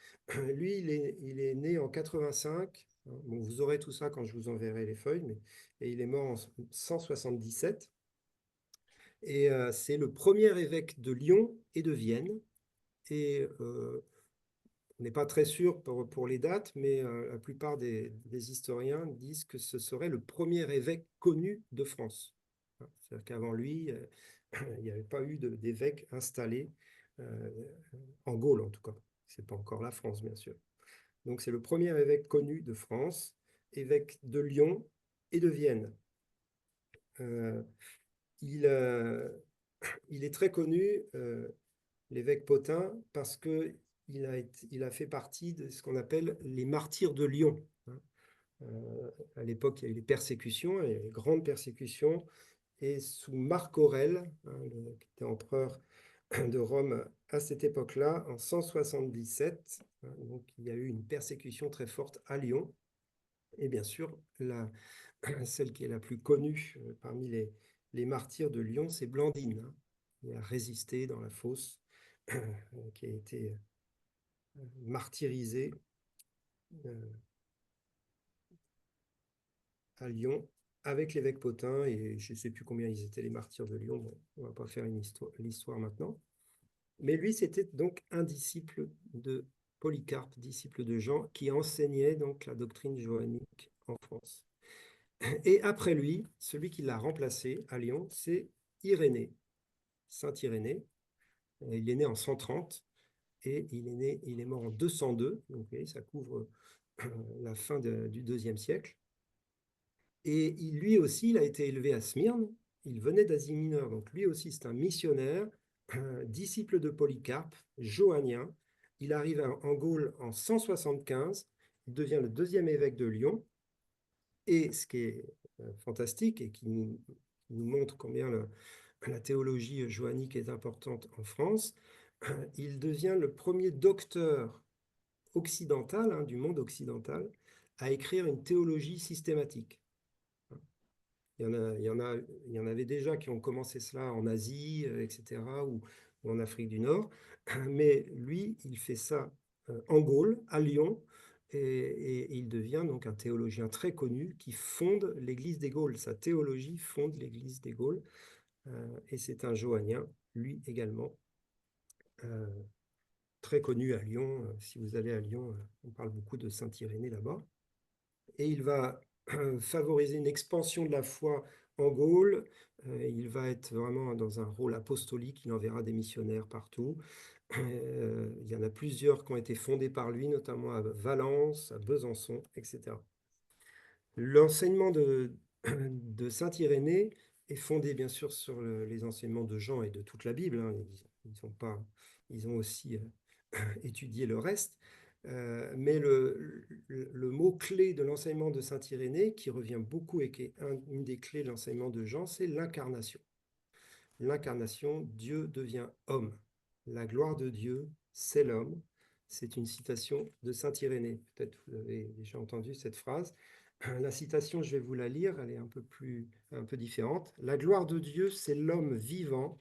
Lui, il est né en 85. Bon, vous aurez tout ça quand je vous enverrai les feuilles, et il est mort en 177. Et c'est le premier évêque de Lyon et de Vienne. Et on n'est pas très sûr pour les dates, mais la plupart des historiens disent que ce serait le premier évêque connu de France. C'est-à-dire qu'avant lui, il n'y avait pas eu d'évêque installé en Gaule, en tout cas. Ce n'est pas encore la France, bien sûr. Donc c'est le premier évêque connu de France, évêque de Lyon et de Vienne. Il est très connu, l'évêque Pothin, parce qu'il a fait partie de ce qu'on appelle les martyrs de Lyon. À l'époque, il y a eu les persécutions, les grandes persécutions, et sous Marc Aurèle, qui était empereur de Rome à cette époque-là, en 177, donc il y a eu une persécution très forte à Lyon. Et bien sûr, celle qui est la plus connue parmi les martyrs de Lyon, c'est Blandine, qui a résisté dans la fosse, qui a été martyrisée à Lyon avec l'évêque Pothin, et je ne sais plus combien ils étaient les martyrs de Lyon, bon, on ne va pas faire l'histoire maintenant. Mais lui, c'était donc un disciple de Polycarpe, disciple de Jean, qui enseignait donc la doctrine johannique en France. Et après lui, celui qui l'a remplacé à Lyon, c'est Irénée, Saint Irénée. Il est né en 130 et il est mort en 202, donc ça couvre la fin du 2e siècle. Et lui aussi, il a été élevé à Smyrne, il venait d'Asie mineure, donc lui aussi c'est un missionnaire, disciple de Polycarpe, johannien. Il arrive en Gaule en 175, il devient le 2e évêque de Lyon, et ce qui est fantastique et qui nous montre combien la théologie johannique est importante en France, il devient le premier docteur occidental, du monde occidental, à écrire une théologie systématique. Il y en avait déjà qui ont commencé cela en Asie, etc., ou en Afrique du Nord, mais lui, il fait ça en Gaule, à Lyon, et il devient donc un théologien très connu qui fonde l'Église des Gaules. Sa théologie fonde l'Église des Gaules, et c'est un johannien, lui également, très connu à Lyon. Si vous allez à Lyon, on parle beaucoup de Saint Irénée là-bas. Et il va favoriser une expansion de la foi en Gaule. Il va être vraiment dans un rôle apostolique. Il enverra des missionnaires partout. Il y en a plusieurs qui ont été fondés par lui, notamment à Valence, à Besançon, etc. L'enseignement de saint Irénée est fondé bien sûr sur les enseignements de Jean et de toute la Bible, hein. Ils ont aussi étudié le reste. Mais le mot-clé de l'enseignement de saint Irénée, qui revient beaucoup et qui est une des clés de l'enseignement de Jean, c'est l'incarnation. L'incarnation, Dieu devient homme. La gloire de Dieu, c'est l'homme. C'est une citation de saint Irénée. Peut-être vous avez déjà entendu cette phrase. La citation, je vais vous la lire, elle est un peu différente. La gloire de Dieu, c'est l'homme vivant,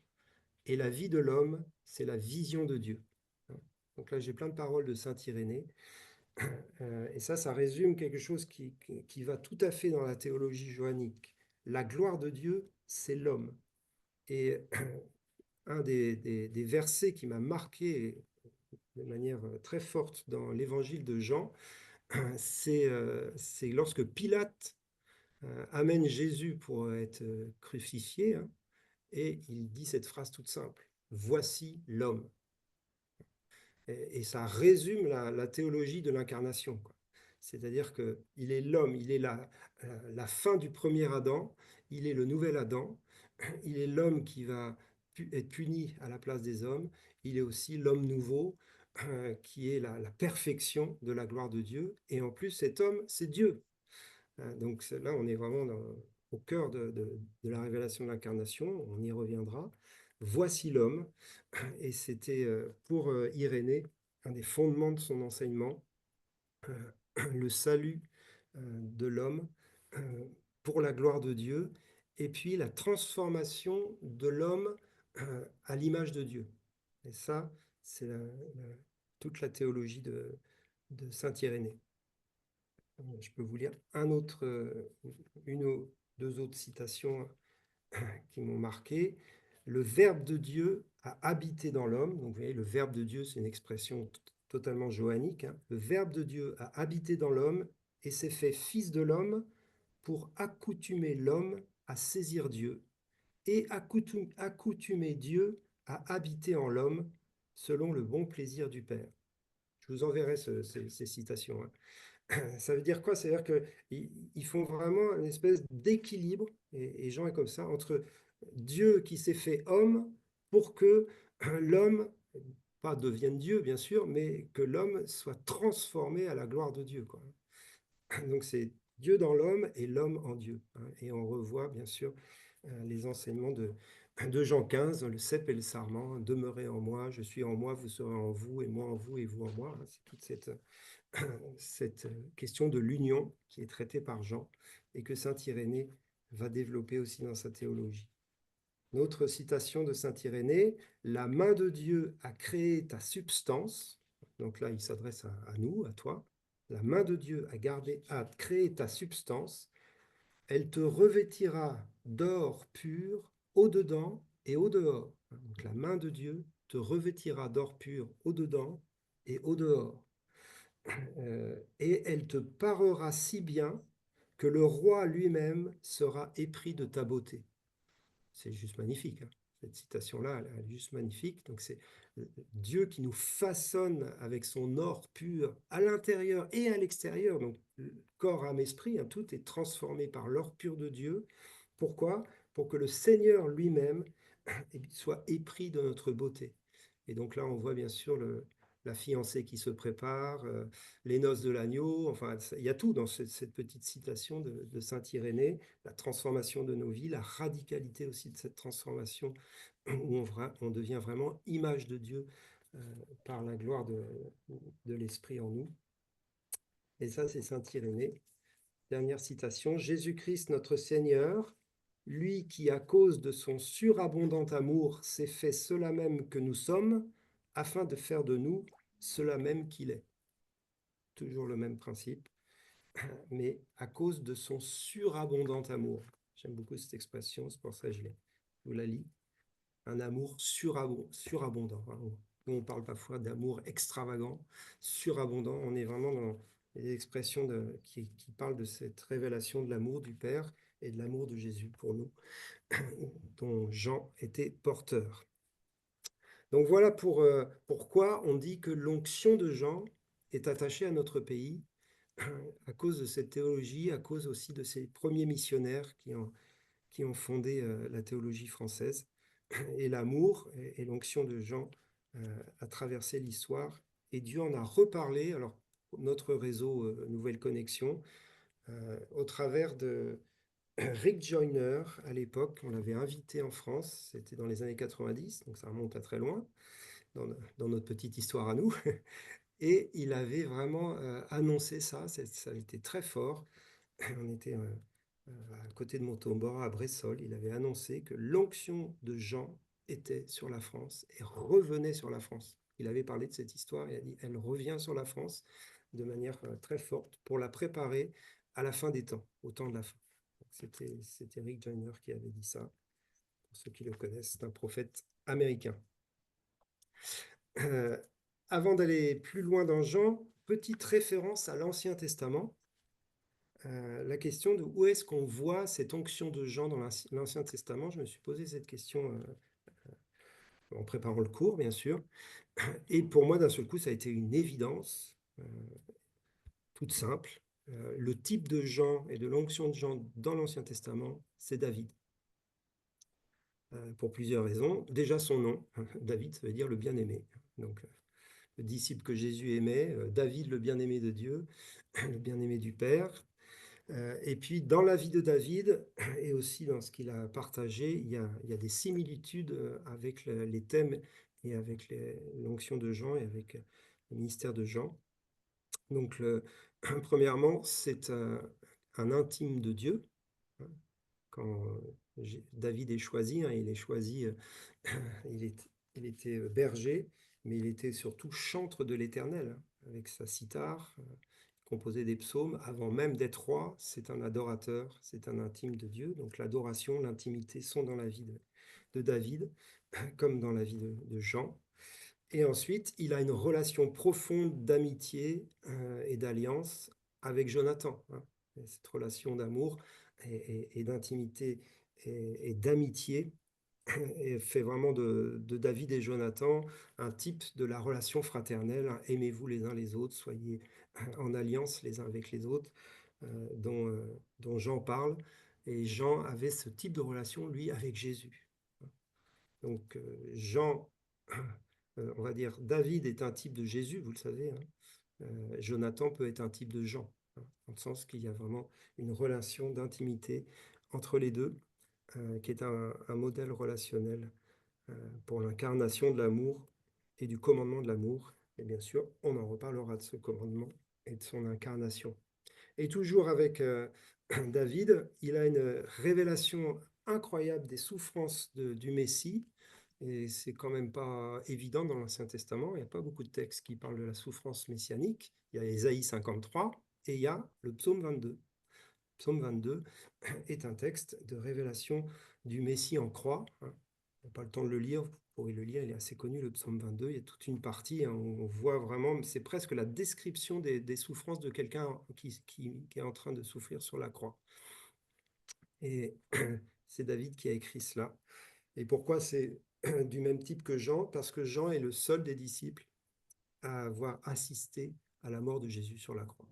et la vie de l'homme, c'est la vision de Dieu. Donc là, j'ai plein de paroles de saint Irénée. Et ça résume quelque chose qui va tout à fait dans la théologie johannique. La gloire de Dieu, c'est l'homme. Et un des versets qui m'a marqué de manière très forte dans l'évangile de Jean, c'est lorsque Pilate amène Jésus pour être crucifié, hein, et il dit cette phrase toute simple: « Voici l'homme ». Et ça résume la théologie de l'incarnation, quoi. C'est-à-dire qu'il est l'homme, il est la fin du premier Adam, il est le nouvel Adam, il est l'homme qui va être puni à la place des hommes, il est aussi l'homme nouveau, qui est la perfection de la gloire de Dieu, et en plus cet homme, c'est Dieu. Donc là, on est vraiment au cœur de la révélation de l'incarnation, on y reviendra. Voici l'homme, et c'était pour Irénée un des fondements de son enseignement, le salut de l'homme pour la gloire de Dieu, et puis la transformation de l'homme à l'image de Dieu. Et ça, c'est toute la théologie de saint Irénée. Je peux vous lire une ou deux autres citations qui m'ont marqué. Le Verbe de Dieu a habité dans l'homme. Donc, vous voyez, le Verbe de Dieu, c'est une expression totalement johannique, hein. Le Verbe de Dieu a habité dans l'homme et s'est fait fils de l'homme pour accoutumer l'homme à saisir Dieu et accoutumer Dieu à habiter en l'homme selon le bon plaisir du Père. Je vous enverrai ces citations, hein. Ça veut dire quoi? C'est-à-dire qu'ils font vraiment une espèce d'équilibre, et Jean est comme ça, entre Dieu qui s'est fait homme pour que l'homme, pas devienne Dieu bien sûr, mais que l'homme soit transformé à la gloire de Dieu, quoi. Donc c'est Dieu dans l'homme et l'homme en Dieu, hein. Et on revoit bien sûr les enseignements de Jean 15, le cep et le sarment: demeurez en moi, je suis en moi, vous serez en vous, et moi en vous, et vous en moi. C'est toute cette question de l'union qui est traitée par Jean et que saint Irénée va développer aussi dans sa théologie. Une autre citation de saint Irénée: la main de Dieu a créé ta substance. Donc là, il s'adresse à nous, à toi. La main de Dieu a créé ta substance. Elle te revêtira d'or pur au-dedans et au-dehors. Donc la main de Dieu te revêtira d'or pur au-dedans et au-dehors. Et elle te parera si bien que le roi lui-même sera épris de ta beauté. C'est juste magnifique, hein. Cette citation-là, elle est juste magnifique. Donc c'est Dieu qui nous façonne avec son or pur à l'intérieur et à l'extérieur. Donc corps, âme, esprit, hein, tout est transformé par l'or pur de Dieu. Pourquoi? Pour que le Seigneur lui-même soit épris de notre beauté. Et donc là, on voit bien sûr la fiancée qui se prépare, les noces de l'agneau, enfin, il y a tout dans cette petite citation de saint Irénée, la transformation de nos vies, la radicalité aussi de cette transformation, où on devient vraiment image de Dieu par la gloire de l'Esprit en nous. Et ça, c'est saint Irénée. Dernière citation: Jésus-Christ notre Seigneur, lui qui, à cause de son surabondant amour, s'est fait cela même que nous sommes, afin de faire de nous cela même qu'il est. Toujours le même principe, mais à cause de son surabondant amour. J'aime beaucoup cette expression, c'est pour ça que je vous la lis. Un amour surabondant. Nous, on parle parfois d'amour extravagant, surabondant. On est vraiment dans les expressions qui parlent de cette révélation de l'amour du Père et de l'amour de Jésus pour nous, dont Jean était porteur. Donc voilà pourquoi on dit que l'onction de Jean est attachée à notre pays, à cause de cette théologie, à cause aussi de ces premiers missionnaires qui ont fondé la théologie française. Et l'amour et l'onction de Jean a traversé l'histoire et Dieu en a reparlé, alors notre réseau Nouvelle Connexion, au travers de Rick Joyner à l'époque. On l'avait invité en France, c'était dans les années 90, donc ça remonte à très loin, dans notre petite histoire à nous. Et il avait vraiment annoncé ça, ça a été très fort. On était à côté de Montauban, à Bressol. Il avait annoncé que l'onction de Jean était sur la France et revenait sur la France. Il avait parlé de cette histoire et a dit elle revient sur la France de manière très forte pour la préparer à la fin des temps, au temps de la fin. C'était Rick Joyner qui avait dit ça. Pour ceux qui le connaissent, c'est un prophète américain. Avant d'aller plus loin dans Jean, petite référence à l'Ancien Testament. La question de où est-ce qu'on voit cette onction de Jean dans l'Ancien Testament, je me suis posé cette question en préparant le cours, bien sûr. Et pour moi, d'un seul coup, ça a été une évidence toute simple. Le type de Jean et de l'onction de Jean dans l'Ancien Testament, c'est David. Pour plusieurs raisons. Déjà son nom, David, ça veut dire le bien-aimé. Donc, le disciple que Jésus aimait, David, le bien-aimé de Dieu, le bien-aimé du Père. Et puis, dans la vie de David, et aussi dans ce qu'il a partagé, il y a des similitudes avec les thèmes et avec l'onction de Jean et avec le ministère de Jean. Donc, premièrement, c'est un intime de Dieu. Quand David est choisi, il est choisi, il était berger, mais il était surtout chantre de l'Éternel, avec sa cithare, composé des psaumes. Avant même d'être roi, c'est un adorateur, c'est un intime de Dieu. Donc l'adoration, l'intimité sont dans la vie de David, comme dans la vie de Jean. Et ensuite, il a une relation profonde d'amitié et d'alliance avec Jonathan. Et cette relation d'amour et d'intimité et d'amitié fait vraiment de David et Jonathan un type de la relation fraternelle. Aimez-vous les uns les autres, soyez en alliance les uns avec les autres, dont Jean parle. Et Jean avait ce type de relation, lui, avec Jésus. Donc Jean, on va dire, David est un type de Jésus, vous le savez. Jonathan peut être un type de Jean, dans le sens qu'il y a vraiment une relation d'intimité entre les deux, qui est un modèle relationnel pour l'incarnation de l'amour et du commandement de l'amour. Et bien sûr, on en reparlera de ce commandement et de son incarnation. Et toujours avec David, il a une révélation incroyable des souffrances du Messie. Et c'est quand même pas évident dans l'Ancien Testament. Il n'y a pas beaucoup de textes qui parlent de la souffrance messianique. Il y a Ésaïe 53 et il y a le psaume 22. Psaume 22 est un texte de révélation du Messie en croix. On n'a pas le temps de le lire, vous pourrez le lire, il est assez connu, le psaume 22. Il y a toute une partie, on voit vraiment, c'est presque la description des souffrances de quelqu'un qui est en train de souffrir sur la croix. Et c'est David qui a écrit cela. Et pourquoi c'est du même type que Jean? Parce que Jean est le seul des disciples à avoir assisté à la mort de Jésus sur la croix.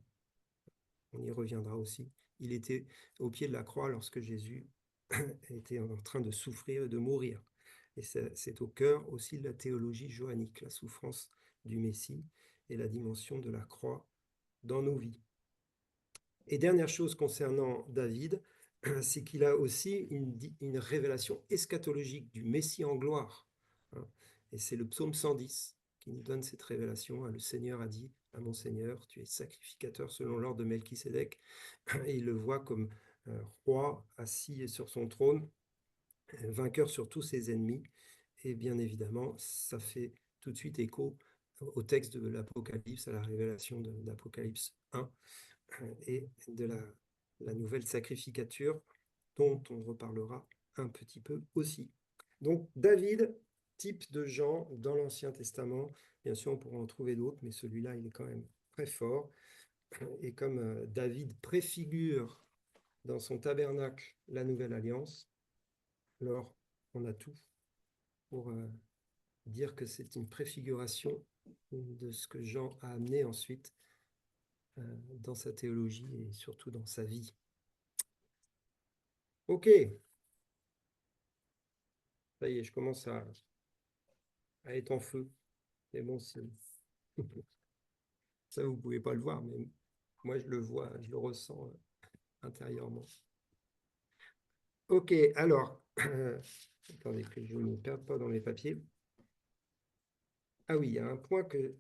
On y reviendra aussi. Il était au pied de la croix lorsque Jésus était en train de souffrir et de mourir. Et c'est au cœur aussi de la théologie johannique, la souffrance du Messie et la dimension de la croix dans nos vies. Et dernière chose concernant David, c'est qu'il a aussi une révélation eschatologique du Messie en gloire. Et c'est le psaume 110 qui nous donne cette révélation. Le Seigneur a dit à mon Seigneur, tu es sacrificateur selon l'ordre de Melchisédek. Et il le voit comme roi assis sur son trône, vainqueur sur tous ses ennemis. Et bien évidemment, ça fait tout de suite écho au texte de l'Apocalypse, à la révélation d'Apocalypse 1 et de la nouvelle sacrificature dont on reparlera un petit peu aussi. Donc David, type de Jean dans l'Ancien Testament, bien sûr on pourra en trouver d'autres, mais celui-là il est quand même très fort. Et comme David préfigure dans son tabernacle la nouvelle alliance, alors on a tout pour dire que c'est une préfiguration de ce que Jean a amené ensuite dans sa théologie et surtout dans sa vie. Ok. Ça y est, je commence à être en feu. C'est bon signe. Ça, vous ne pouvez pas le voir, mais moi, je le vois, je le ressens intérieurement. Ok, alors, attendez que je ne me perde pas dans mes papiers. Ah oui, il y a un point que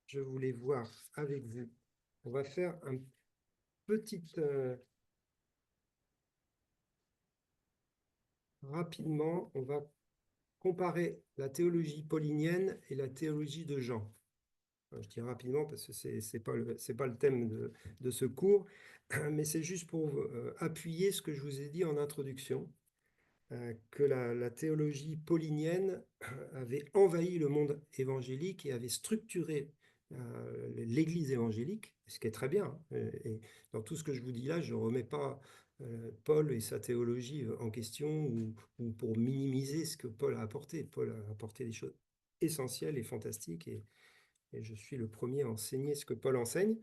je voulais voir avec vous. On va faire un petit... rapidement, on va comparer la théologie paulinienne et la théologie de Jean. Je dis rapidement parce que c'est pas le thème de ce cours, mais c'est juste pour appuyer ce que je vous ai dit en introduction, que la théologie paulinienne avait envahi le monde évangélique et avait structuré l'Église évangélique, ce qui est très bien. Hein. Et dans tout ce que je vous dis là, je ne remets pas Paul et sa théologie en question ou pour minimiser ce que Paul a apporté. Paul a apporté des choses essentielles et fantastiques et je suis le premier à enseigner ce que Paul enseigne,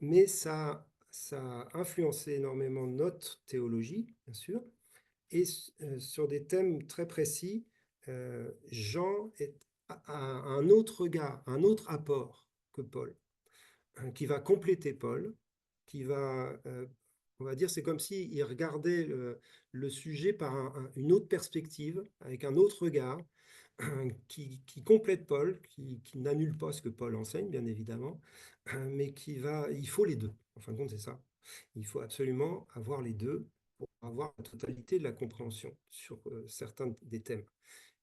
mais ça a influencé énormément notre théologie, bien sûr, et sur des thèmes très précis, Jean a un autre regard, un autre apport que Paul, qui va compléter Paul, qui va, on va dire, c'est comme s'il regardait le sujet par une autre perspective, avec un autre regard, qui complète Paul, qui n'annule pas ce que Paul enseigne, bien évidemment, mais il faut les deux. En fin de compte, c'est ça. Il faut absolument avoir les deux pour avoir la totalité de la compréhension sur certains des thèmes.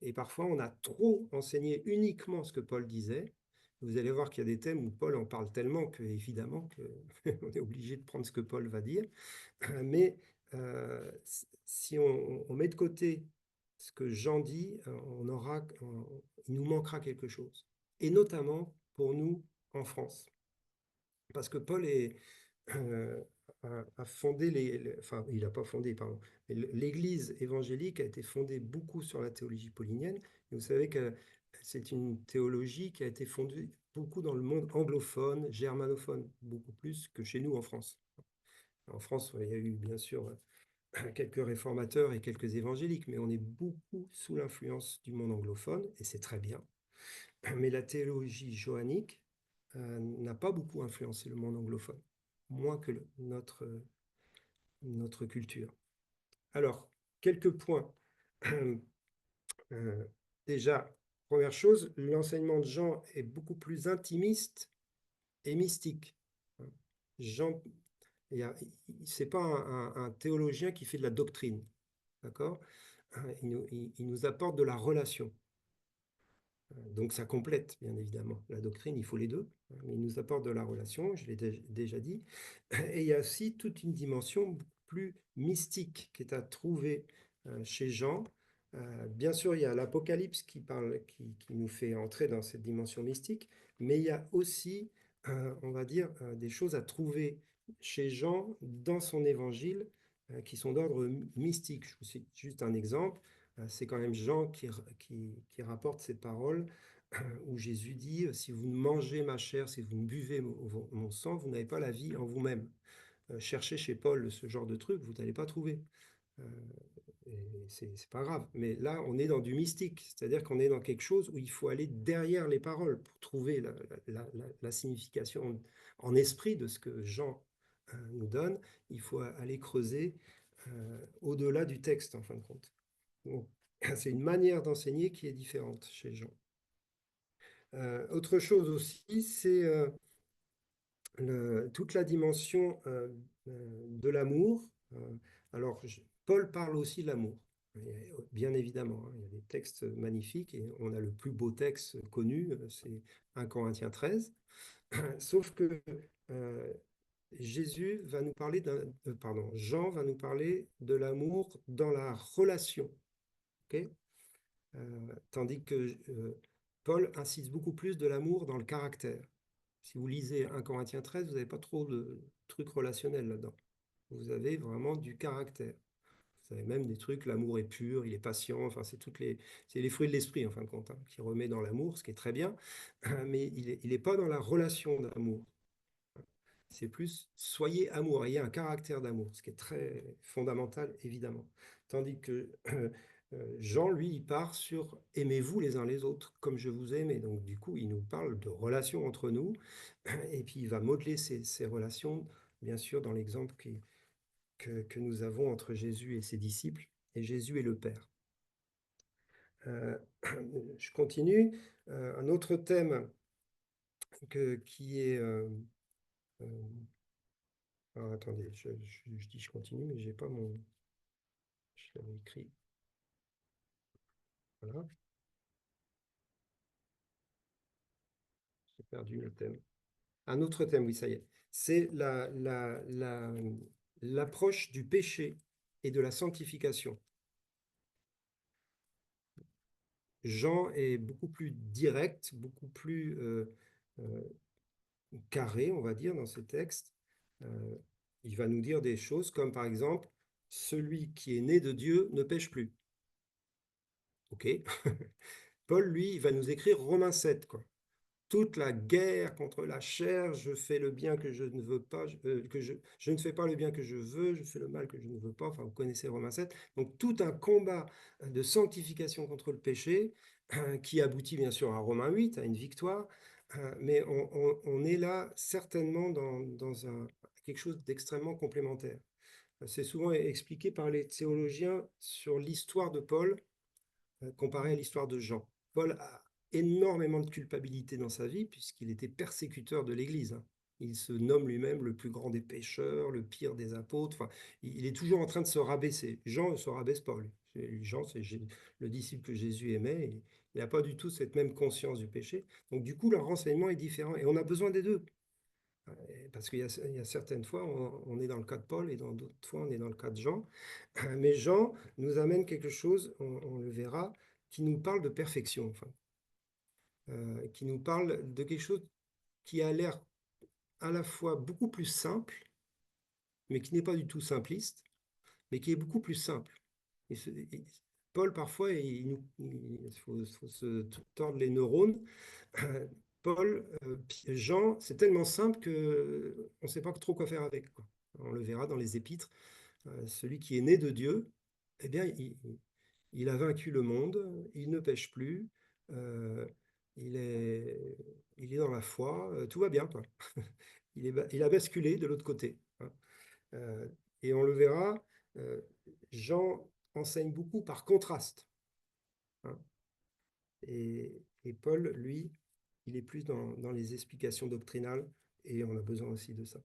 Et parfois, on a trop enseigné uniquement ce que Paul disait. Vous allez voir qu'il y a des thèmes où Paul en parle tellement que, évidemment, on est obligé de prendre ce que Paul va dire. Mais si on met de côté ce que Jean dit, il nous manquera quelque chose. Et notamment pour nous en France. Parce que Paul a fondé enfin, il n'a pas fondé, pardon. L'Église évangélique a été fondée beaucoup sur la théologie paulinienne. Et vous savez que c'est une théologie qui a été fondée beaucoup dans le monde anglophone, germanophone, beaucoup plus que chez nous en France. En France, il y a eu bien sûr quelques réformateurs et quelques évangéliques, mais on est beaucoup sous l'influence du monde anglophone, et c'est très bien. Mais la théologie johannique n'a pas beaucoup influencé le monde anglophone, moins que notre culture. Alors, quelques points. Déjà, première chose, l'enseignement de Jean est beaucoup plus intimiste et mystique. Jean, c'est pas un théologien qui fait de la doctrine, d'accord? Il nous apporte de la relation. Donc ça complète, bien évidemment. La doctrine, il faut les deux, mais il nous apporte de la relation, je l'ai déjà dit. Et il y a aussi toute une dimension beaucoup plus mystique qui est à trouver chez Jean. Bien sûr, il y a l'Apocalypse qui nous fait entrer dans cette dimension mystique, mais il y a aussi, on va dire, des choses à trouver chez Jean dans son évangile qui sont d'ordre mystique. Je vous cite juste un exemple. C'est quand même Jean qui rapporte ces paroles où Jésus dit « Si vous si ma chair, si vous ne buvez mon sang, vous n'avez pas la vie en vous-même. » Cherchez chez Paul ce genre de truc, vous n'allez pas trouver. C'est pas grave. Mais là, on est dans du mystique, c'est-à-dire qu'on est dans quelque chose où il faut aller derrière les paroles pour trouver la signification en esprit de ce que Jean nous donne. Il faut aller creuser au-delà du texte, en fin de compte. Donc, c'est une manière d'enseigner qui est différente chez Jean. Autre chose aussi, c'est toute la dimension de l'amour. Alors, Paul parle aussi de l'amour, bien évidemment. Hein, il y a des textes magnifiques et on a le plus beau texte connu, c'est 1 Corinthiens 13. Sauf que Jean va nous parler de l'amour dans la relation. Okay, tandis que Paul insiste beaucoup plus de l'amour dans le caractère. Si vous lisez 1 Corinthiens 13, vous n'avez pas trop de trucs relationnels là-dedans. Vous avez vraiment du caractère. Vous avez même des trucs, l'amour est pur, il est patient, enfin c'est les fruits de l'esprit en fin de compte, hein, qui remet dans l'amour, ce qui est très bien, mais il est pas dans la relation d'amour. C'est plus soyez amour, ayez un caractère d'amour, ce qui est très fondamental, évidemment. Tandis que Jean, lui, il part sur aimez-vous les uns les autres comme je vous aime. Et donc, du coup, il nous parle de relations entre nous. Et puis, il va modeler ces relations, bien sûr, dans l'exemple que nous avons entre Jésus et ses disciples, et Jésus et le Père. Je continue. Un autre thème qui est... alors, attendez, je dis je continue, mais j'ai pas mon... Je l'avais écrit. Voilà. J'ai perdu le thème. Un autre thème, oui, ça y est. C'est l'approche du péché et de la sanctification. Jean est beaucoup plus direct, beaucoup plus carré, on va dire, dans ce texte. Il va nous dire des choses comme, par exemple, celui qui est né de Dieu ne pêche plus. OK. Paul, lui, il va nous écrire Romains 7, quoi. Toute la guerre contre la chair, je fais le bien que je ne veux pas, je ne fais pas le bien que je veux, je fais le mal que je ne veux pas. Enfin, vous connaissez Romains 7. Donc, tout un combat de sanctification contre le péché qui aboutit bien sûr à Romains 8, à une victoire. Mais on est là certainement dans quelque chose d'extrêmement complémentaire. C'est souvent expliqué par les théologiens sur l'histoire de Paul comparé à l'histoire de Jean. Paul a énormément de culpabilité dans sa vie puisqu'il était persécuteur de l'Église. Il se nomme lui-même le plus grand des pécheurs, le pire des apôtres. Enfin, il est toujours en train de se rabaisser. Jean ne se rabaisse pas, lui. Jean, c'est le disciple que Jésus aimait. Et il n'a pas du tout cette même conscience du péché. Donc, du coup, leur renseignement est différent. Et on a besoin des deux. Parce qu'il y a certaines fois, on est dans le cas de Paul et dans d'autres fois, on est dans le cas de Jean. Mais Jean nous amène quelque chose, on le verra, qui nous parle de perfection, enfin, qui nous parle de quelque chose qui a l'air à la fois beaucoup plus simple, mais qui n'est pas du tout simpliste, mais qui est beaucoup plus simple. Paul, parfois, il faut se tordre les neurones. Paul, Jean, c'est tellement simple qu'on ne sait pas trop quoi faire avec, quoi. On le verra dans les épîtres. Celui qui est né de Dieu, eh bien, il a vaincu le monde, il ne pêche plus, euh, il est dans la foi, tout va bien, quoi. Il a basculé de l'autre côté, hein. Euh, et on le verra, euh, Jean enseigne beaucoup par contraste, hein. Et Paul, lui, il est plus dans les explications doctrinales, et on a besoin aussi de ça.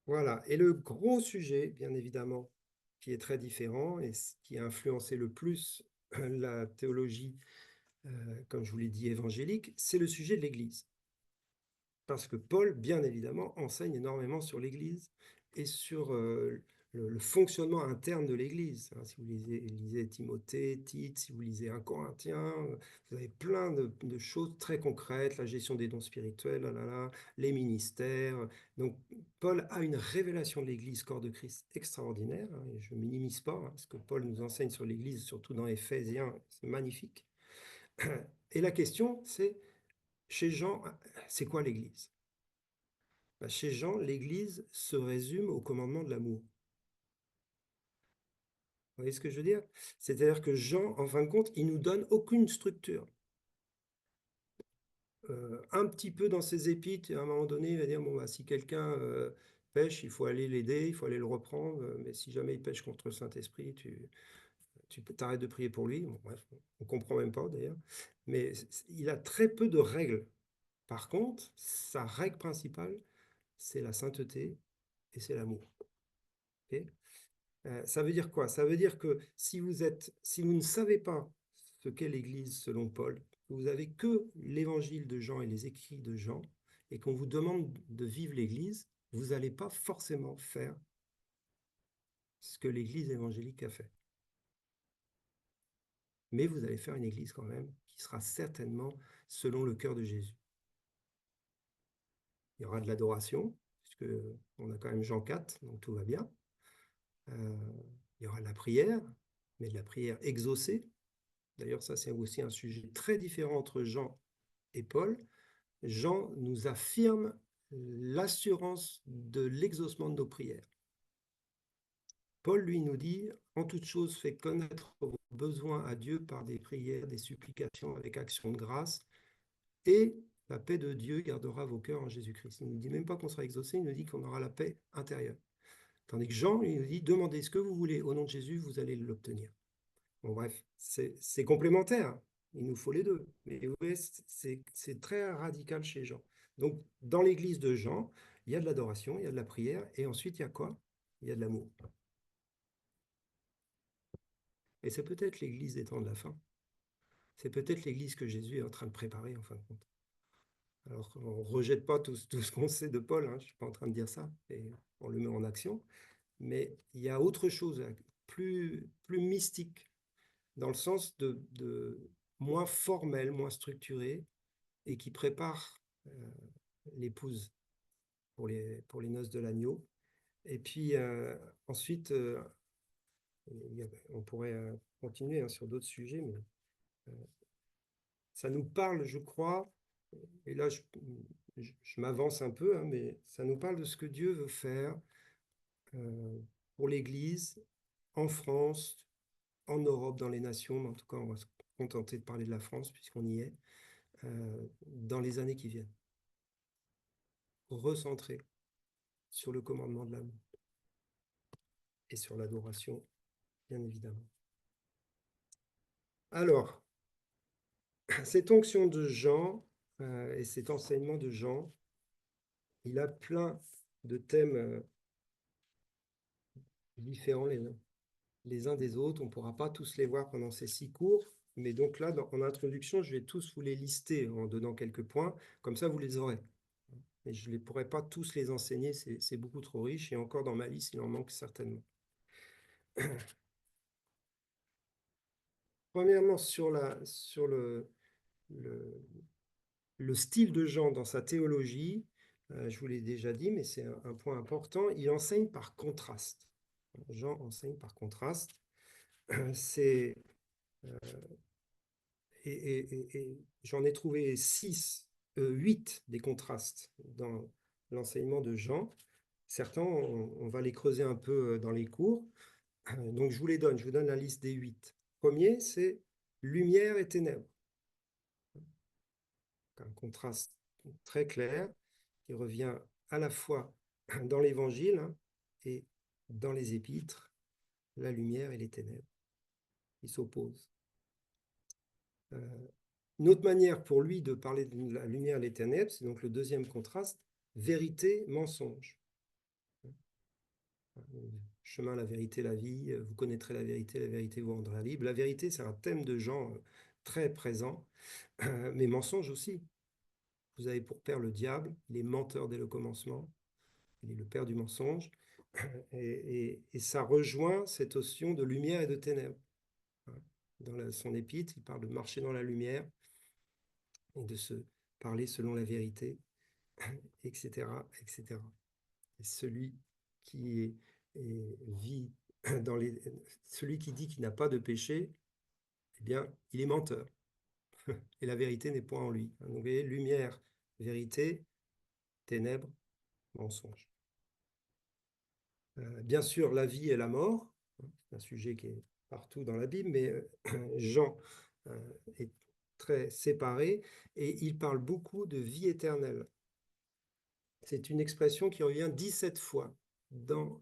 Voilà. Et le gros sujet, bien évidemment, qui est très différent et qui a influencé le plus la théologie, comme je vous l'ai dit, évangélique, c'est le sujet de l'Église. Parce que Paul, bien évidemment, enseigne énormément sur l'Église et sur le fonctionnement interne de l'Église. Si vous lisez Timothée, Tite, si vous lisez 1 Corinthiens, vous avez plein de choses très concrètes, la gestion des dons spirituels, les ministères. Donc, Paul a une révélation de l'Église, corps de Christ, extraordinaire, et je ne minimise pas, ce que Paul nous enseigne sur l'Église, surtout dans Éphésiens, c'est magnifique. Et la question, c'est, chez Jean, c'est quoi l'Église? Chez Jean, l'Église se résume au commandement de l'amour. Vous voyez ce que je veux dire? C'est-à-dire que Jean, en fin de compte, il ne nous donne aucune structure. Un petit peu dans ses épîtres, à un moment donné, il va dire, bon, si quelqu'un pêche, il faut aller l'aider, il faut aller le reprendre, mais si jamais il pêche contre le Saint-Esprit, tu t'arrêtes de prier pour lui. Bon, bref, on ne comprend même pas d'ailleurs. Mais il a très peu de règles. Par contre, sa règle principale, c'est la sainteté et c'est l'amour. Okay. Ça veut dire quoi? Ça veut dire que si vous ne savez pas ce qu'est l'Église selon Paul, que vous n'avez que l'évangile de Jean et les écrits de Jean, et qu'on vous demande de vivre l'Église, vous n'allez pas forcément faire ce que l'Église évangélique a fait. Mais vous allez faire une Église quand même qui sera certainement selon le cœur de Jésus. Il y aura de l'adoration, puisque on a quand même Jean 4, donc tout va bien. Il y aura de la prière, mais de la prière exaucée. D'ailleurs, ça, c'est aussi un sujet très différent entre Jean et Paul. Jean nous affirme l'assurance de l'exaucement de nos prières. Paul, lui, nous dit, en toute chose, faites connaître vos besoins à Dieu par des prières, des supplications avec action de grâce, et la paix de Dieu gardera vos cœurs en Jésus-Christ. Il ne nous dit même pas qu'on sera exaucé, il nous dit qu'on aura la paix intérieure. Tandis que Jean, il nous dit, demandez ce que vous voulez au nom de Jésus, vous allez l'obtenir. Bon, bref, c'est complémentaire. Il nous faut les deux. Mais vous voyez, c'est très radical chez Jean. Donc, dans l'église de Jean, il y a de l'adoration, il y a de la prière, et ensuite, il y a quoi? Il y a de l'amour. Et c'est peut-être l'église des temps de la fin. C'est peut-être l'église que Jésus est en train de préparer, en fin de compte. Alors, on ne rejette pas tout ce qu'on sait de Paul, hein, je ne suis pas en train de dire ça, et on le met en action. Mais il y a autre chose, plus mystique, dans le sens de moins formel, moins structuré, et qui prépare l'épouse pour les noces de l'agneau. Et puis ensuite, on pourrait continuer hein, sur d'autres sujets, mais ça nous parle, je crois, et là je m'avance un peu, hein, mais ça nous parle de ce que Dieu veut faire pour l'Église en France, en Europe, dans les nations, mais en tout cas, on va se contenter de parler de la France puisqu'on y est, dans les années qui viennent. Recentrer sur le commandement de l'amour et sur l'adoration, bien évidemment. Alors, cette onction de Jean et cet enseignement de Jean, il a plein de thèmes différents les uns des autres. On ne pourra pas tous les voir pendant ces 6 cours, mais donc là, en introduction, je vais tous vous les lister en donnant quelques points, comme ça vous les aurez. Mais je ne pourrai pas tous les enseigner, c'est beaucoup trop riche, et encore dans ma liste, il en manque certainement. Premièrement, sur le style de Jean dans sa théologie, je vous l'ai déjà dit, mais c'est un point important, il enseigne par contraste. Jean enseigne par contraste. C'est, et j'en ai trouvé 8 des contrastes dans l'enseignement de Jean. Certains, on va les creuser un peu dans les cours. Donc, je vous les donne. Je vous donne la liste des 8. Premier, c'est lumière et ténèbres. Un contraste très clair qui revient à la fois dans l'Évangile et dans les Épîtres, la lumière et les ténèbres. Ils s'opposent. Une autre manière pour lui de parler de la lumière et les ténèbres, c'est donc le deuxième contraste, vérité, mensonge. Chemin, la vérité, la vie, vous connaîtrez la vérité vous rendra libre. La vérité, c'est un thème de Jean très présent, mais mensonge aussi. Vous avez pour père le diable, il est menteur dès le commencement, il est le père du mensonge, et ça rejoint cette notion de lumière et de ténèbres. Dans son épître, il parle de marcher dans la lumière et de se parler selon la vérité, etc., etc. Et celui qui vit dans celui qui dit qu'il n'a pas de péché, eh bien, il est menteur. Et la vérité n'est point en lui. Donc, vous voyez, lumière, vérité, ténèbres, mensonge. Bien sûr, la vie et la mort, c'est un sujet qui est partout dans la Bible, mais Jean est très séparé et il parle beaucoup de vie éternelle. C'est une expression qui revient 17 fois dans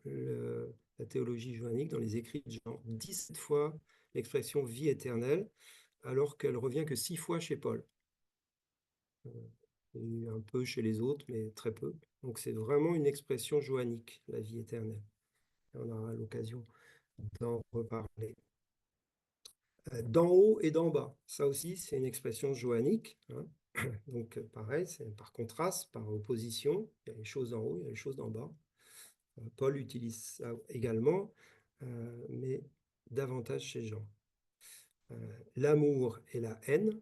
la théologie joannique, dans les écrits de Jean. 17 fois l'expression vie éternelle, alors qu'elle revient que 6 fois chez Paul. Et un peu chez les autres, mais très peu. Donc c'est vraiment une expression joannique, la vie éternelle. On aura l'occasion d'en reparler. D'en haut et d'en bas, ça aussi c'est une expression joannique. Donc pareil, c'est par contraste, par opposition. Il y a les choses d'en haut, il y a les choses d'en bas. Paul utilise ça également, mais davantage chez Jean. L'amour et la haine.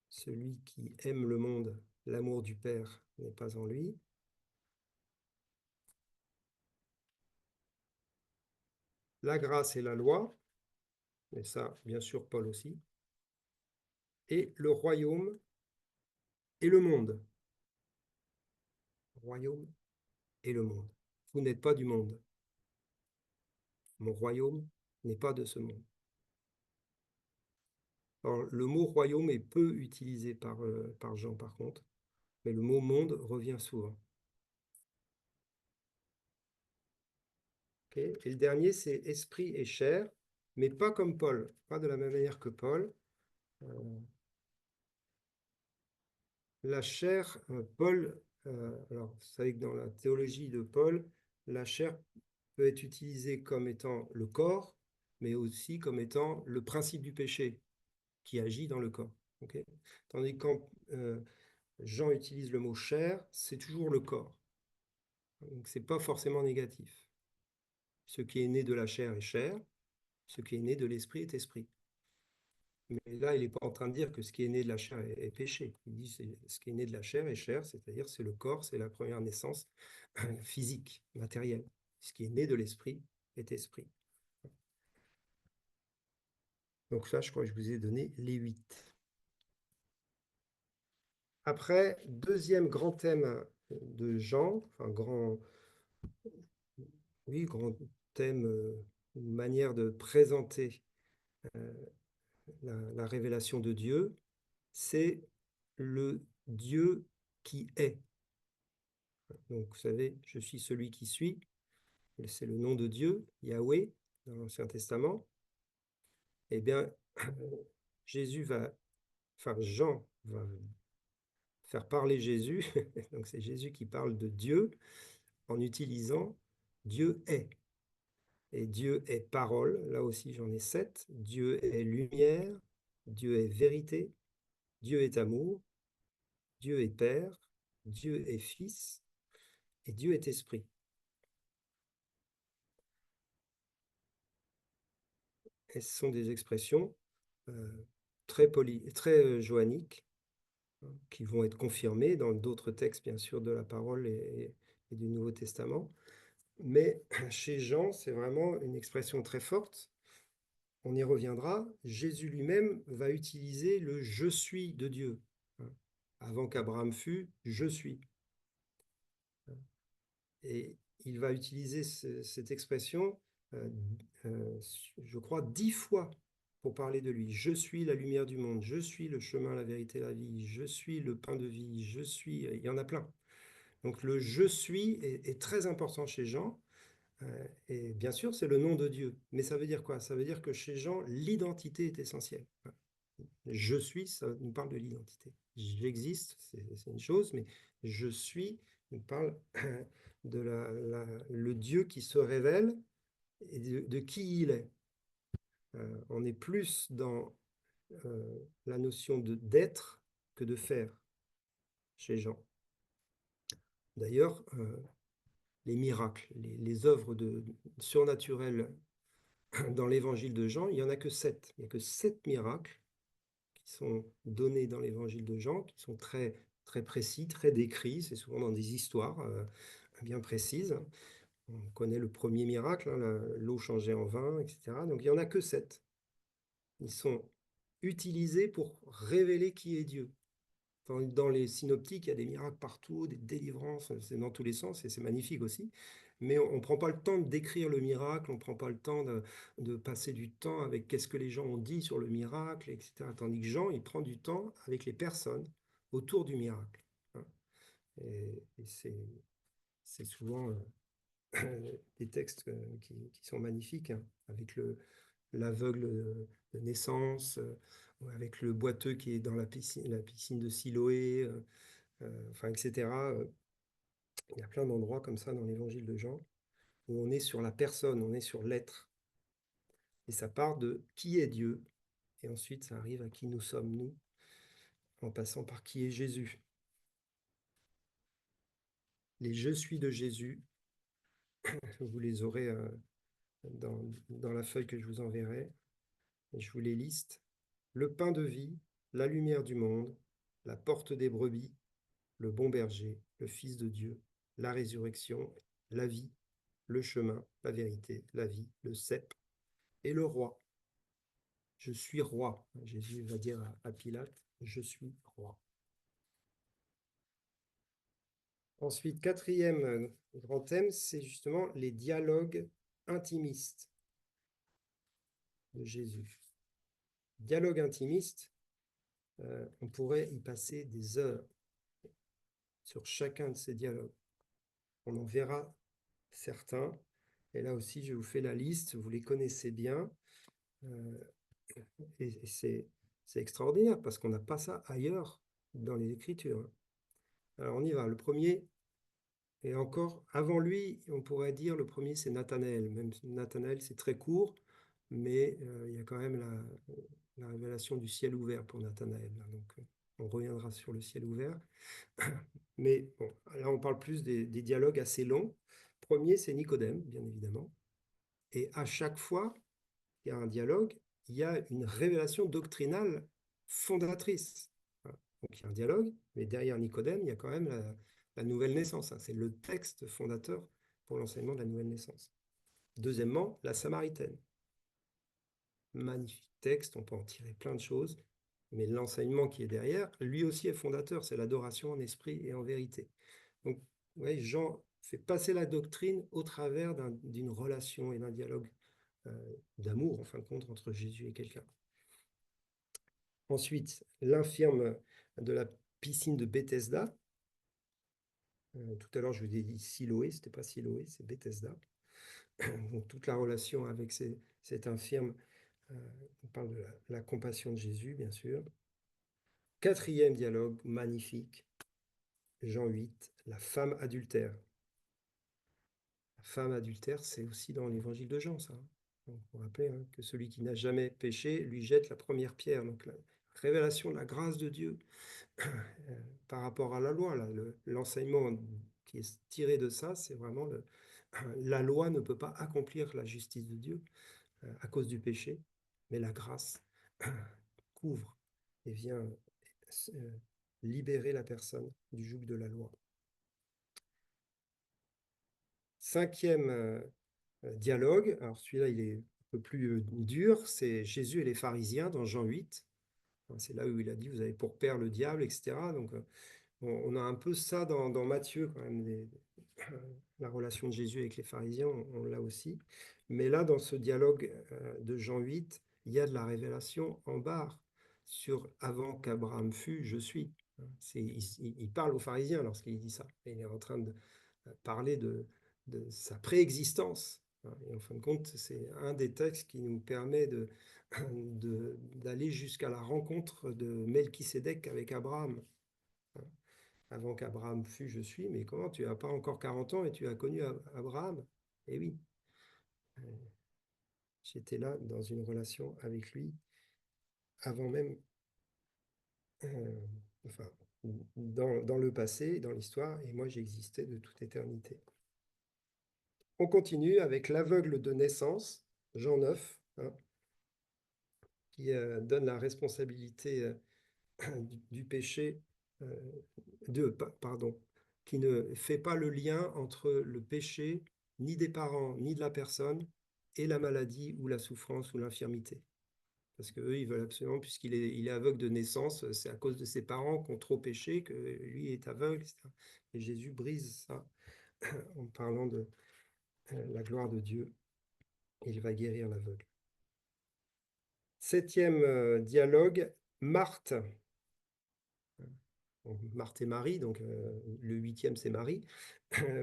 Celui qui aime le monde, l'amour du Père n'est pas en lui. La grâce et la loi, et ça, bien sûr, Paul aussi. et le royaume et le monde. Royaume et le monde. Vous n'êtes pas du monde. Mon royaume n'est pas de ce monde. Alors, le mot royaume est peu utilisé par Jean, par contre, mais le mot monde revient souvent. Okay. Et le dernier, c'est esprit et chair, mais pas comme Paul, pas de la même manière que Paul. La chair, Paul, alors vous savez que dans la théologie de Paul, la chair peut être utilisée comme étant le corps, mais aussi comme étant le principe du péché qui agit dans le corps. Okay. Tandis que quand Jean utilise le mot chair, c'est toujours le corps. Donc c'est pas forcément négatif. Ce qui est né de la chair est chair, ce qui est né de l'esprit est esprit. Mais là, il n'est pas en train de dire que ce qui est né de la chair est péché. Il dit que ce qui est né de la chair est chair, c'est-à-dire c'est le corps, c'est la première naissance physique, matérielle. Ce qui est né de l'esprit est esprit. Donc là, je crois que je vous ai donné les 8. Après, deuxième grand thème de Jean, enfin grand thème, une manière de présenter la révélation de Dieu, c'est le Dieu qui est. Donc, vous savez, je suis celui qui suis. C'est le nom de Dieu, Yahweh, dans l'Ancien Testament. Eh bien, Jean va faire parler Jésus. Donc, c'est Jésus qui parle de Dieu en utilisant Dieu est. Et Dieu est parole. Là aussi, j'en ai 7. Dieu est lumière. Dieu est vérité. Dieu est amour. Dieu est Père. Dieu est Fils. Et Dieu est Esprit. Et ce sont des expressions très joanniques, hein, qui vont être confirmées dans d'autres textes, bien sûr, de la parole et du Nouveau Testament. Mais chez Jean, c'est vraiment une expression très forte. On y reviendra. Jésus lui-même va utiliser le « je suis » de Dieu. Hein. Avant qu'Abraham fût, « je suis ». Et il va utiliser cette expression, je crois, 10 fois pour parler de lui. Je suis la lumière du monde, je suis le chemin, la vérité, la vie, je suis le pain de vie, je suis... Il y en a plein. Donc le « je suis » est très important chez Jean. Et bien sûr, c'est le nom de Dieu. Mais ça veut dire quoi? Ça veut dire que chez Jean, l'identité est essentielle. Je suis, ça nous parle de l'identité. J'existe, c'est une chose, mais je suis, nous parle de le Dieu qui se révèle et de qui il est. On est plus dans la notion d'être que de faire chez Jean. D'ailleurs, les miracles, les œuvres surnaturelles dans l'évangile de Jean, il n'y en a que 7. Il n'y a que 7 miracles qui sont donnés dans l'évangile de Jean, qui sont très, très précis, très décrits. C'est souvent dans des histoires bien précises. On connaît le premier miracle, hein, l'eau changée en vin, etc. Donc il n'y en a que 7. Ils sont utilisés pour révéler qui est Dieu. Dans les synoptiques, il y a des miracles partout, des délivrances, c'est dans tous les sens, et c'est magnifique aussi. Mais on ne prend pas le temps de décrire le miracle, on ne prend pas le temps de passer du temps avec qu'est-ce que les gens ont dit sur le miracle, etc. Tandis que Jean, il prend du temps avec les personnes autour du miracle. Hein. Et c'est souvent des textes qui sont magnifiques, hein, avec l'aveugle de naissance, avec le boiteux qui est dans la piscine de Siloé, enfin, etc. Il y a plein d'endroits comme ça dans l'évangile de Jean, où on est sur la personne, on est sur l'être. Et ça part de qui est Dieu, et ensuite ça arrive à qui nous sommes, nous, en passant par qui est Jésus. Les « je suis » de Jésus, vous les aurez dans la feuille que je vous enverrai, et je vous les liste. Le pain de vie, la lumière du monde, la porte des brebis, le bon berger, le Fils de Dieu, la résurrection, la vie, le chemin, la vérité, la vie, le cep et le roi. Je suis roi. Jésus va dire à Pilate, je suis roi. Ensuite, quatrième grand thème, c'est justement les dialogues intimistes de Jésus. Dialogue intimiste, on pourrait y passer des heures sur chacun de ces dialogues. On en verra certains. Et là aussi, je vous fais la liste, vous les connaissez bien. Et c'est extraordinaire parce qu'on n'a pas ça ailleurs dans les Écritures. Alors on y va. Le premier, et encore avant lui, on pourrait dire le premier, c'est Nathanaël. Même Nathanaël, c'est très court, mais il y a quand même la révélation du ciel ouvert pour Nathanaël. Donc on reviendra sur le ciel ouvert. Mais bon, là, on parle plus des dialogues assez longs. Premier, c'est Nicodème, bien évidemment. Et à chaque fois qu'il y a un dialogue, il y a une révélation doctrinale fondatrice. Voilà. Donc il y a un dialogue, mais derrière Nicodème, il y a quand même la nouvelle naissance. C'est le texte fondateur pour l'enseignement de la nouvelle naissance. Deuxièmement, la Samaritaine. Magnifique texte, on peut en tirer plein de choses, mais l'enseignement qui est derrière, lui aussi est fondateur, c'est l'adoration en esprit et en vérité. Donc, ouais, Jean fait passer la doctrine au travers d'une relation et d'un dialogue d'amour, en fin de compte, entre Jésus et quelqu'un. Ensuite, l'infirme de la piscine de Bethesda. Tout à l'heure, je vous ai dit Siloé, ce n'était pas Siloé, c'est Bethesda. Donc, toute la relation avec cet infirme, on parle de la compassion de Jésus, bien sûr. Quatrième dialogue magnifique, Jean 8, la femme adultère. La femme adultère, c'est aussi dans l'évangile de Jean, ça. Donc, vous vous rappelez que celui qui n'a jamais péché lui jette la première pierre. Donc, la révélation de la grâce de Dieu par rapport à la loi. L'enseignement qui est tiré de ça, c'est vraiment la loi ne peut pas accomplir la justice de Dieu à cause du péché, mais la grâce couvre et vient libérer la personne du joug de la loi. Cinquième dialogue, alors celui-là il est un peu plus dur, c'est Jésus et les pharisiens dans Jean 8. C'est là où il a dit, vous avez pour père le diable, etc. Donc on a un peu ça dans Matthieu quand même, la relation de Jésus avec les pharisiens, on l'a aussi. Mais là, dans ce dialogue de Jean 8, il y a de la révélation en barre sur avant qu'Abraham fût, je suis. Il parle aux pharisiens lorsqu'il dit ça. Et il est en train de parler de sa préexistence. Et en fin de compte, c'est un des textes qui nous permet d'aller jusqu'à la rencontre de Melchisédek avec Abraham. Avant qu'Abraham fût, je suis, mais comment tu n'as pas encore 40 ans et tu as connu Abraham? Eh oui, j'étais là dans une relation avec lui avant même, enfin, dans le passé, dans l'histoire, et moi j'existais de toute éternité. On continue avec l'aveugle de naissance, Jean 9, qui donne la responsabilité du péché, pardon, qui ne fait pas le lien entre le péché, ni des parents, ni de la personne, et la maladie ou la souffrance ou l'infirmité. Parce qu'eux, ils veulent absolument, puisqu'il est aveugle de naissance, c'est à cause de ses parents qui ont trop péché, que lui est aveugle, etc. Et Jésus brise ça en parlant de la gloire de Dieu. Il va guérir l'aveugle. Septième dialogue, Marthe. Marthe et Marie, donc le huitième c'est Marie.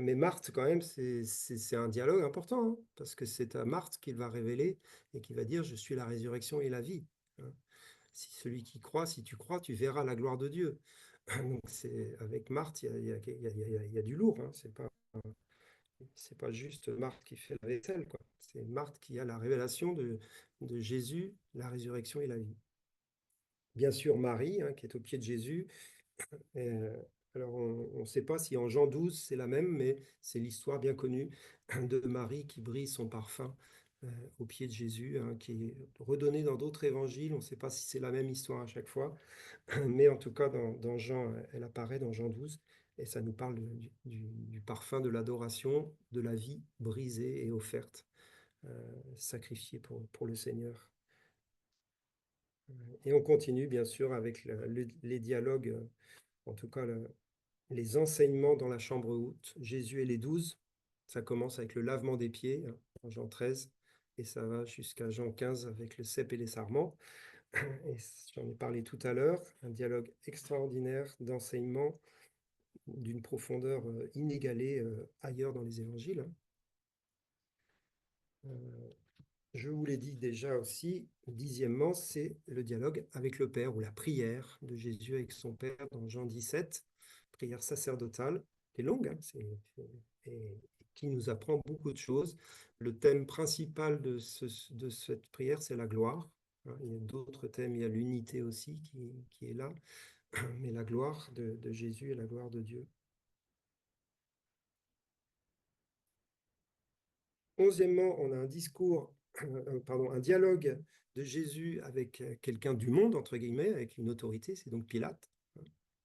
Mais Marthe, quand même, c'est un dialogue important, hein, parce que c'est à Marthe qu'il va révéler et qui va dire « Je suis la résurrection et la vie hein. ». Si celui qui croit, si tu crois, tu verras la gloire de Dieu. Donc avec Marthe, il y a du lourd. Hein. C'est pas juste Marthe qui fait la vaisselle, quoi. C'est Marthe qui a la révélation de Jésus, la résurrection et la vie. Bien sûr, Marie, hein, qui est au pied de Jésus. Alors, on ne sait pas si en Jean 12, c'est la même, mais c'est l'histoire bien connue de Marie qui brise son parfum au pied de Jésus, hein, qui est redonnée dans d'autres évangiles. On ne sait pas si c'est la même histoire à chaque fois, mais en tout cas, dans Jean, elle apparaît dans Jean 12, et ça nous parle du parfum de l'adoration, de la vie brisée et offerte, sacrifiée pour le Seigneur. Et on continue, bien sûr, avec les dialogues, en tout cas les enseignements dans la chambre haute. Jésus et les 12, ça commence avec le lavement des pieds, hein, en Jean 13, et ça va jusqu'à Jean 15 avec le cep et les sarments. Et j'en ai parlé tout à l'heure, un dialogue extraordinaire d'enseignement d'une profondeur inégalée ailleurs dans les évangiles, hein. Je vous l'ai dit déjà aussi, dixièmement, c'est le dialogue avec le Père ou la prière de Jésus avec son Père dans Jean 17, prière sacerdotale, qui est longue, hein, et qui nous apprend beaucoup de choses. Le thème principal de cette prière, c'est la gloire, hein. Il y a d'autres thèmes, il y a l'unité aussi qui est là, mais la gloire de Jésus et la gloire de Dieu. Onzièmement, on a un discours, pardon, un dialogue de Jésus avec quelqu'un du monde, entre guillemets, avec une autorité, c'est donc Pilate.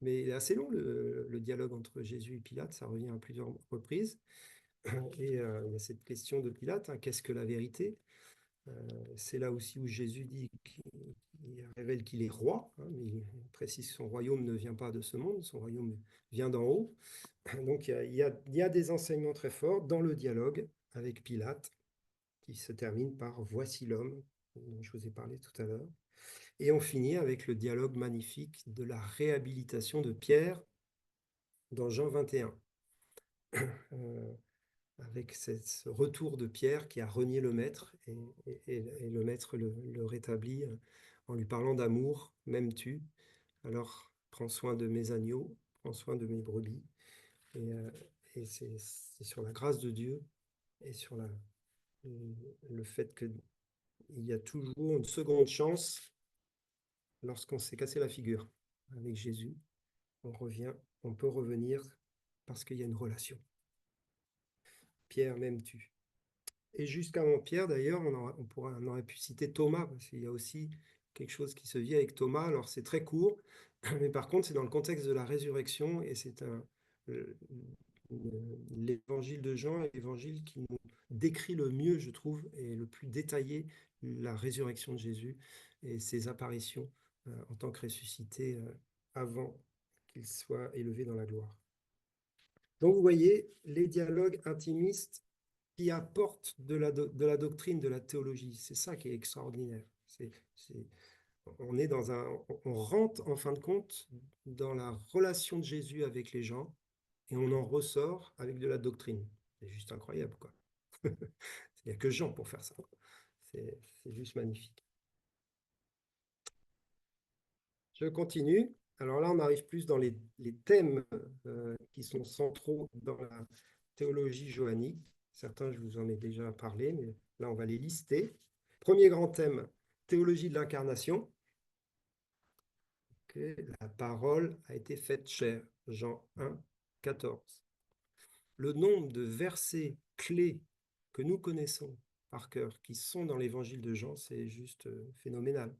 Mais il est assez long, le dialogue entre Jésus et Pilate, ça revient à plusieurs reprises. Et il y a cette question de Pilate, hein, qu'est-ce que la vérité? C'est là aussi où Jésus dit qu'il révèle qu'il est roi, hein, mais il précise que son royaume ne vient pas de ce monde, son royaume vient d'en haut. Donc il y a des enseignements très forts dans le dialogue avec Pilate, qui se termine par « Voici l'homme » dont je vous ai parlé tout à l'heure. Et on finit avec le dialogue magnifique de la réhabilitation de Pierre dans Jean 21. Avec ce retour de Pierre qui a renié le maître, et le maître le rétablit en lui parlant d'amour, m'aimes-tu? Alors prends soin de mes agneaux, prends soin de mes brebis. Et c'est sur la grâce de Dieu et sur le fait qu'il y a toujours une seconde chance lorsqu'on s'est cassé la figure. Avec Jésus, on peut revenir parce qu'il y a une relation. Pierre, m'aimes-tu? Et jusqu'avant Pierre, d'ailleurs, on aurait pu citer Thomas, parce qu'il y a aussi quelque chose qui se vit avec Thomas. Alors, c'est très court, mais par contre, c'est dans le contexte de la résurrection, et c'est l'évangile de Jean est l'évangile qui nous décrit le mieux, je trouve, et le plus détaillé, la résurrection de Jésus et ses apparitions en tant que ressuscité avant qu'il soit élevé dans la gloire. Donc, vous voyez, les dialogues intimistes qui apportent de la doctrine, de la théologie. C'est ça qui est extraordinaire. On rentre en fin de compte dans la relation de Jésus avec les gens et on en ressort avec de la doctrine. C'est juste incroyable, quoi. Il n'y a que Jean pour faire ça. C'est juste magnifique. Je continue. Alors là, on arrive plus dans les thèmes qui sont centraux dans la théologie johannique. Certains, je vous en ai déjà parlé, mais là, on va les lister. Premier grand thème, théologie de l'incarnation. La parole a été faite chair. Jean 1, 14. Le nombre de versets clés que nous connaissons par cœur, qui sont dans l'évangile de Jean, c'est juste phénoménal.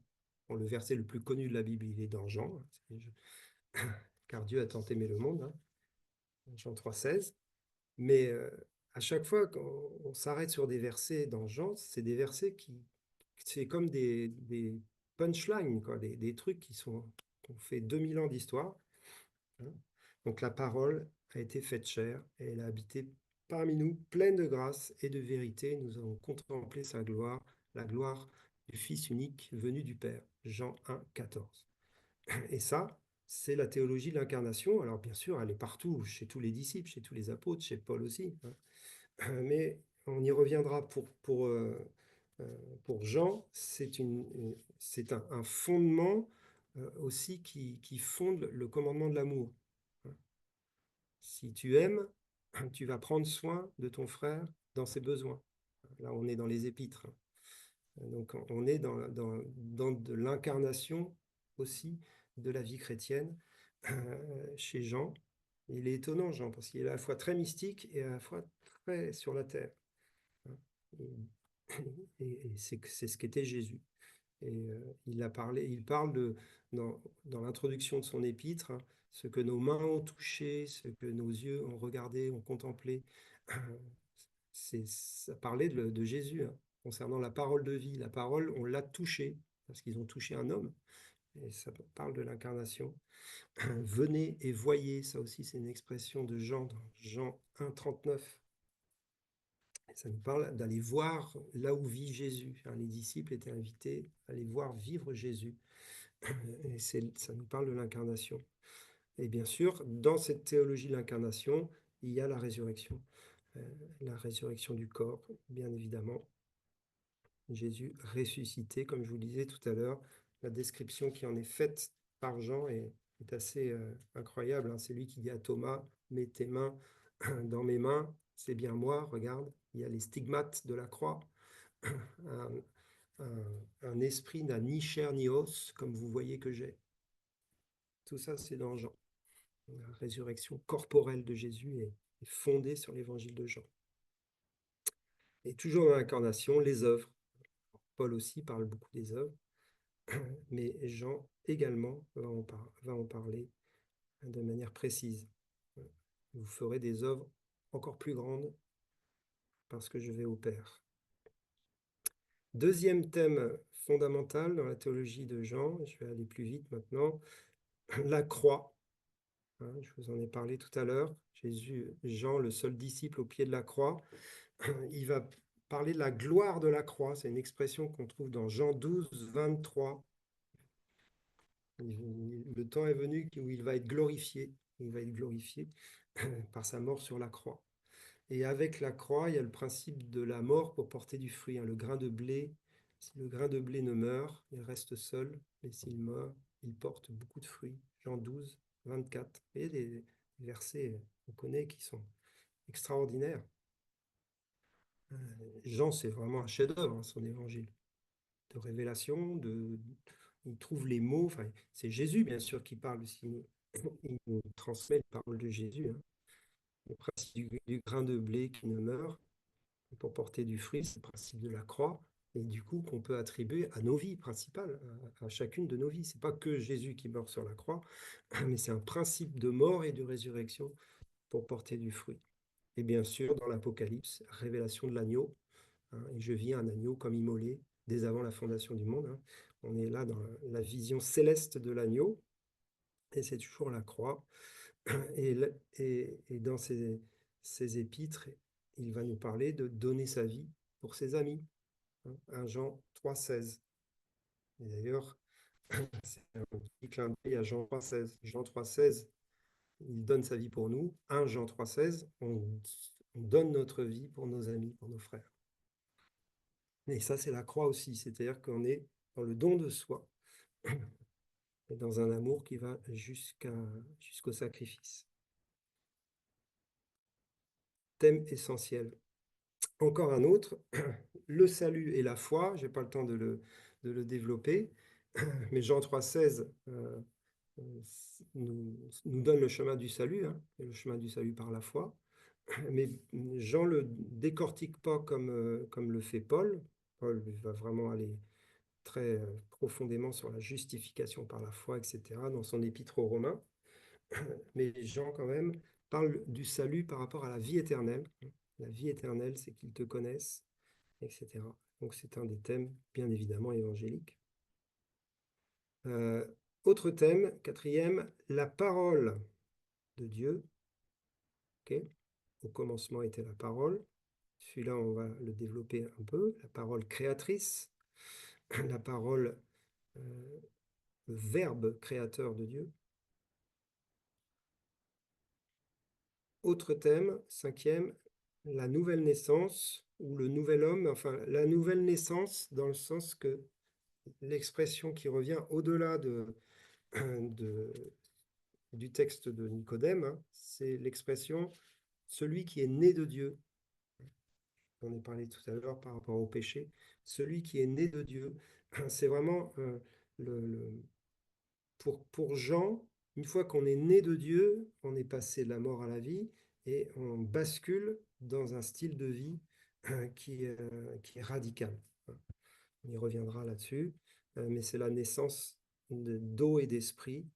Bon, le verset le plus connu de la Bible, il est dans Jean, car Dieu a tant aimé le monde, hein, Jean 3, 16. Mais à chaque fois qu'on s'arrête sur des versets dans Jean, c'est des versets c'est comme des punchlines, quoi, des trucs qui ont fait 2000 ans d'histoire, hein. Donc la parole a été faite chair et elle a habité parmi nous, pleine de grâce et de vérité. Nous avons contemplé sa gloire, la gloire du Fils unique venu du Père. Jean 1, 14. Et ça, c'est la théologie de l'incarnation. Alors bien sûr, elle est partout, chez tous les disciples, chez tous les apôtres, chez Paul aussi, hein. Mais on y reviendra pour Jean, c'est un fondement aussi qui fonde le commandement de l'amour. Si tu aimes, tu vas prendre soin de ton frère dans ses besoins. Là, on est dans les épîtres. Donc, on est dans de l'incarnation aussi de la vie chrétienne chez Jean. Il est étonnant, Jean, parce qu'il est à la fois très mystique et à la fois très sur la terre. Et c'est ce qu'était Jésus. Et il parle dans l'introduction de son épître, hein, ce que nos mains ont touché, ce que nos yeux ont regardé, ont contemplé. Ça parlait de Jésus, hein, concernant la parole de vie. La parole, on l'a touchée, parce qu'ils ont touché un homme, et ça parle de l'incarnation. Venez et voyez, ça aussi c'est une expression de Jean, dans Jean 1, 39. Et ça nous parle d'aller voir là où vit Jésus. Hein, les disciples étaient invités à aller voir vivre Jésus. Et ça nous parle de l'incarnation. Et bien sûr, dans cette théologie de l'incarnation, il y a la résurrection du corps, bien évidemment. Jésus ressuscité, comme je vous le disais tout à l'heure, la description qui en est faite par Jean est assez incroyable. Hein. C'est lui qui dit à Thomas, mets tes mains dans mes mains, c'est bien moi, regarde, il y a les stigmates de la croix. Un esprit n'a ni chair ni os, comme vous voyez que j'ai. Tout ça, c'est dans Jean. La résurrection corporelle de Jésus est fondée sur l'évangile de Jean. Et toujours dans l'incarnation, les œuvres. Paul aussi parle beaucoup des œuvres, mais Jean également va en parler de manière précise. Vous ferez des œuvres encore plus grandes parce que je vais au Père. Deuxième thème fondamental dans la théologie de Jean, je vais aller plus vite maintenant, la croix. Hein, je vous en ai parlé tout à l'heure. Jean, le seul disciple au pied de la croix, il va parler de la gloire de la croix. C'est une expression qu'on trouve dans Jean 12, 23. Le temps est venu où il va être glorifié. Il va être glorifié par sa mort sur la croix. Et avec la croix, il y a le principe de la mort pour porter du fruit. Hein. Le grain de blé, si le grain de blé ne meurt, il reste seul. Mais s'il meurt, il porte beaucoup de fruits. Jean 12, 24. Et des versets qu'on connaît qui sont extraordinaires. Jean, c'est vraiment un chef-d'œuvre, hein, son évangile. De révélation, il trouve les mots. Enfin, c'est Jésus, bien sûr, qui parle. Il nous transmet les paroles de Jésus. Hein. Le principe du grain de blé qui ne meurt pour porter du fruit, c'est le principe de la croix, et du coup qu'on peut attribuer à nos vies principales, à chacune de nos vies. C'est pas que Jésus qui meurt sur la croix, mais c'est un principe de mort et de résurrection pour porter du fruit. Et bien sûr, dans l'Apocalypse, révélation de l'agneau, hein, et je vis un agneau comme immolé dès avant la fondation du monde. Hein. On est là dans la vision céleste de l'agneau, et c'est toujours la croix. Et dans ces épîtres, il va nous parler de donner sa vie pour ses amis. 1 Jean 3,16. Et d'ailleurs, c'est un petit clin d'œil à Jean 3,16. Jean 3,16, il donne sa vie pour nous. 1 Jean 3,16, on donne notre vie pour nos amis, pour nos frères. Et ça, c'est la croix aussi. C'est-à-dire qu'on est dans le don de soi et dans un amour qui va jusqu'au sacrifice. Thème essentiel. Encore un autre, le salut et la foi. Je n'ai pas le temps de le développer, mais Jean 3,16 nous donne le chemin du salut, hein, et le chemin du salut par la foi. Mais Jean ne le décortique pas comme le fait Paul. Paul va vraiment aller très profondément sur la justification par la foi, etc., dans son épître aux Romains. Mais Jean, quand même, parle du salut par rapport à la vie éternelle. La vie éternelle, c'est qu'ils te connaissent, etc. Donc, c'est un des thèmes, bien évidemment, évangéliques. Autre thème, quatrième, la parole de Dieu. Okay. Au commencement était la parole. Celui-là, on va le développer un peu. La parole créatrice, la parole, le verbe créateur de Dieu. Autre thème, cinquième, la nouvelle naissance ou le nouvel homme, enfin la nouvelle naissance dans le sens que l'expression qui revient au-delà du texte de Nicodème, hein, c'est l'expression celui qui est né de Dieu. On en a parlé tout à l'heure par rapport au péché. Celui qui est né de Dieu, c'est vraiment pour Jean, une fois qu'on est né de Dieu, on est passé de la mort à la vie et on bascule dans un style de vie qui est radical. On y reviendra là-dessus, mais c'est la naissance d'eau et d'esprit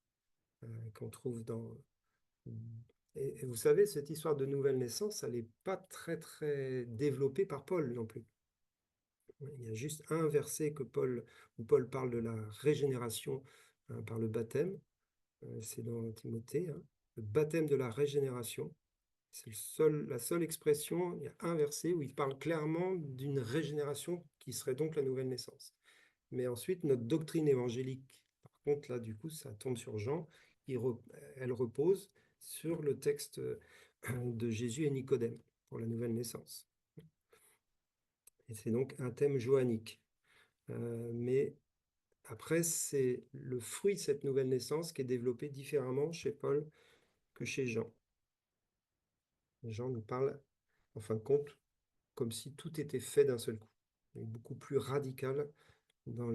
qu'on trouve dans... Et vous savez, cette histoire de nouvelle naissance, elle n'est pas très, très développée par Paul non plus. Il y a juste un verset où Paul parle de la régénération par le baptême. C'est dans Timothée, hein, le baptême de la régénération. C'est la seule expression, il y a un verset où il parle clairement d'une régénération qui serait donc la nouvelle naissance. Mais ensuite, notre doctrine évangélique, par contre, là, du coup, ça tombe sur Jean, elle repose sur le texte de Jésus et Nicodème pour la nouvelle naissance. Et c'est donc un thème johannique. Mais après, c'est le fruit de cette nouvelle naissance qui est développé différemment chez Paul que chez Jean. Jean nous parle, en fin de compte, comme si tout était fait d'un seul coup. Il est beaucoup plus radical dans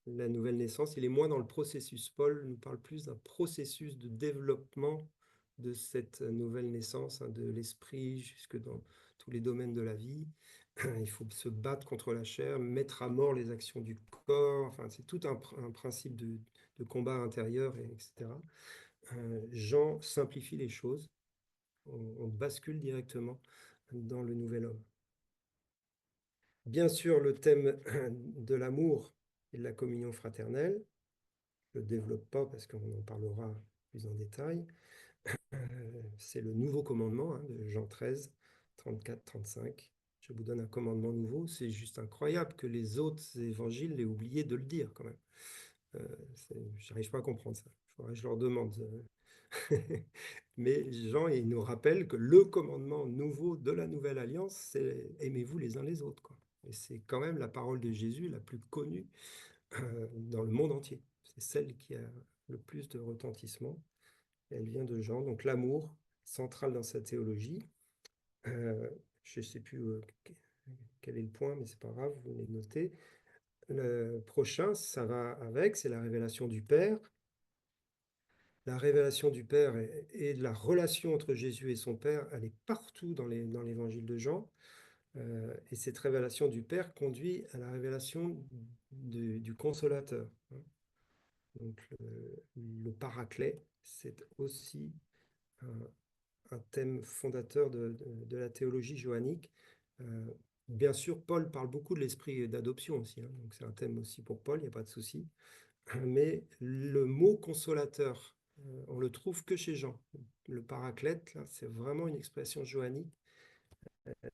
la nouvelle naissance. Il est moins dans le processus. Paul nous parle plus d'un processus de développement de cette nouvelle naissance, hein, de l'esprit jusque dans tous les domaines de la vie. Il faut se battre contre la chair, mettre à mort les actions du corps. Enfin, c'est tout un principe de combat intérieur, etc. Jean simplifie les choses. On bascule directement dans le nouvel homme. Bien sûr, le thème de l'amour et de la communion fraternelle, je ne le développe pas parce qu'on en parlera plus en détail. C'est le nouveau commandement, hein, de Jean 13, 34, 35. Je vous donne un commandement nouveau. C'est juste incroyable que les autres évangiles aient oublié de le dire quand même. Je n'arrive pas à comprendre ça. Il faudrait que je leur demande. Mais Jean, il nous rappelle que le commandement nouveau de la nouvelle alliance, c'est aimez-vous les uns les autres, quoi. Et c'est quand même la parole de Jésus la plus connue dans le monde entier. C'est celle qui a le plus de retentissement. Elle vient de Jean. Donc l'amour, central dans sa théologie. Je ne sais plus quel est le point, mais c'est pas grave, vous les notez. Le prochain, ça va avec, c'est la révélation du Père. La révélation du Père et de la relation entre Jésus et son Père, elle est partout dans l'évangile de Jean. Et cette révélation du Père conduit à la révélation du Consolateur, hein. Donc le Paraclet, c'est aussi un thème fondateur de la théologie johannique. Bien sûr, Paul parle beaucoup de l'esprit d'adoption aussi, hein, donc c'est un thème aussi pour Paul, il n'y a pas de souci. Mais le mot consolateur, on le trouve que chez Jean. Le paraclète, là, c'est vraiment une expression johannique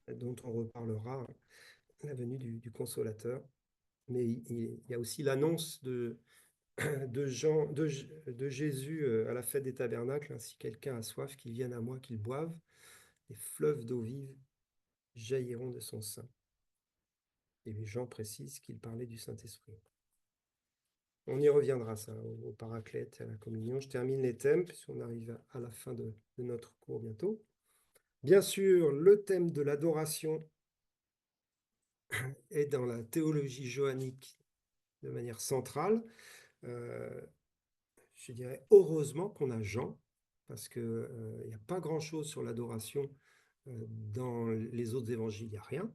dont on reparlera, la venue du consolateur. Mais il y a aussi l'annonce de Jésus à la fête des tabernacles, hein, si quelqu'un a soif, qu'il vienne à moi, qu'il boive, des fleuves d'eau vive jailliront de son sein. Et Jean précise qu'il parlait du Saint-Esprit. On y reviendra, ça, au paraclète, à la communion. Je termine les thèmes, puisqu'on arrive à la fin de notre cours bientôt. Bien sûr, le thème de l'adoration est dans la théologie johannique de manière centrale. Je dirais heureusement qu'on a Jean, parce qu'il n'y a pas grand-chose sur l'adoration dans les autres évangiles, il n'y a rien.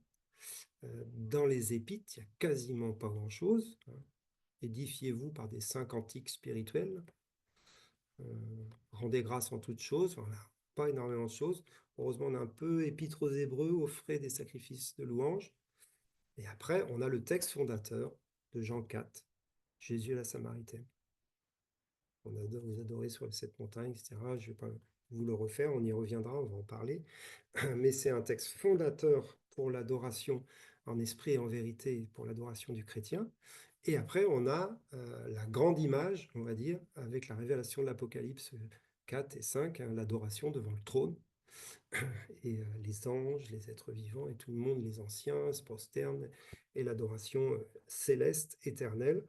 Dans les épîtres, il n'y a quasiment pas grand-chose, hein. Édifiez-vous par des saints cantiques spirituels. Rendez grâce en toutes choses. Voilà, pas énormément de choses. Heureusement, on a un peu épître aux Hébreux, offrez des sacrifices de louange. Et après, on a le texte fondateur de Jean 4, Jésus et la Samaritaine. On adore, vous adorez sur cette montagne, etc. Je ne vais pas vous le refaire, on y reviendra, on va en parler. Mais c'est un texte fondateur pour l'adoration en esprit et en vérité, pour l'adoration du chrétien. Et après, on a la grande image, on va dire, avec la révélation de l'Apocalypse 4 et 5, hein, l'adoration devant le trône. Et les anges, les êtres vivants et tout le monde, les anciens, se prosternent, et l'adoration céleste, éternelle,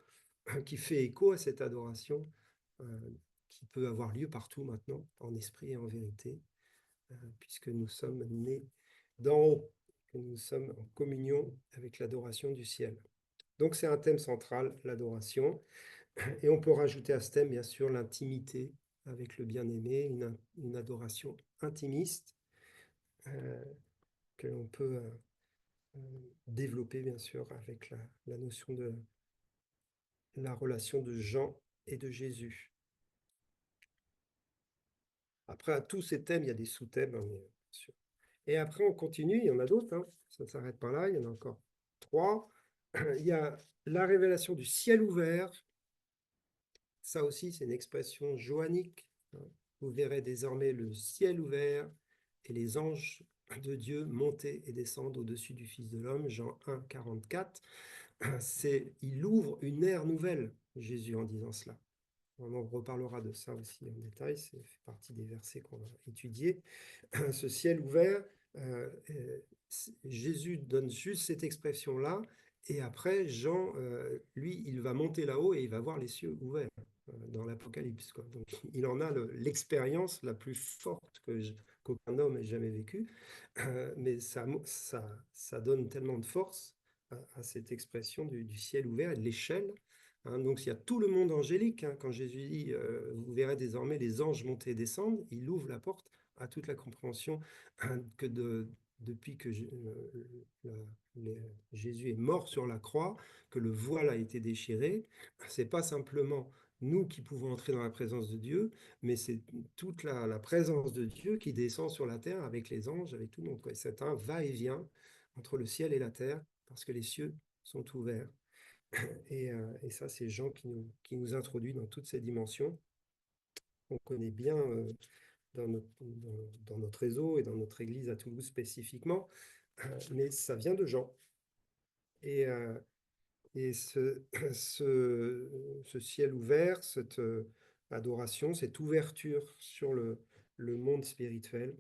qui fait écho à cette adoration qui peut avoir lieu partout maintenant, en esprit et en vérité, puisque nous sommes nés d'en haut, que nous sommes en communion avec l'adoration du ciel. Donc c'est un thème central, l'adoration. Et on peut rajouter à ce thème, bien sûr, l'intimité avec le bien-aimé, une adoration intimiste que l'on peut développer, bien sûr, avec la notion de la relation de Jean et de Jésus. Après, à tous ces thèmes, il y a des sous-thèmes, hein, bien sûr. Et après, on continue, il y en a d'autres, hein. Ça ne s'arrête pas là, il y en a encore 3. il y a la révélation du ciel ouvert. Ça aussi, c'est une expression johannique. Vous verrez désormais le ciel ouvert et les anges de Dieu monter et descendre au-dessus du Fils de l'homme, Jean 1, 44. Il ouvre une ère nouvelle, Jésus, en disant cela. On en reparlera de ça aussi en détail, ça fait partie des versets qu'on va étudier. Ce ciel ouvert, Jésus donne juste cette expression-là, et après, Jean, lui, il va monter là-haut et il va voir les cieux ouverts dans l'Apocalypse, quoi. Donc, il en a l'expérience la plus forte qu'aucun homme ait jamais vécue, mais ça donne tellement de force à cette expression du ciel ouvert et de l'échelle. Donc, il y a tout le monde angélique. Quand Jésus dit « Vous verrez désormais les anges monter et descendre », il ouvre la porte à toute la compréhension que depuis que Jésus est mort sur la croix, que le voile a été déchiré, c'est pas simplement nous qui pouvons entrer dans la présence de Dieu, mais c'est toute la présence de Dieu qui descend sur la terre avec les anges, avec tout le monde. C'est un va-et-vient entre le ciel et la terre, parce que les cieux sont ouverts. Et ça, c'est Jean qui nous introduit dans toutes ces dimensions. On connaît bien dans notre réseau et dans notre église à Toulouse spécifiquement, mais ça vient de Jean. Et ce ciel ouvert, cette adoration, cette ouverture sur le monde spirituel,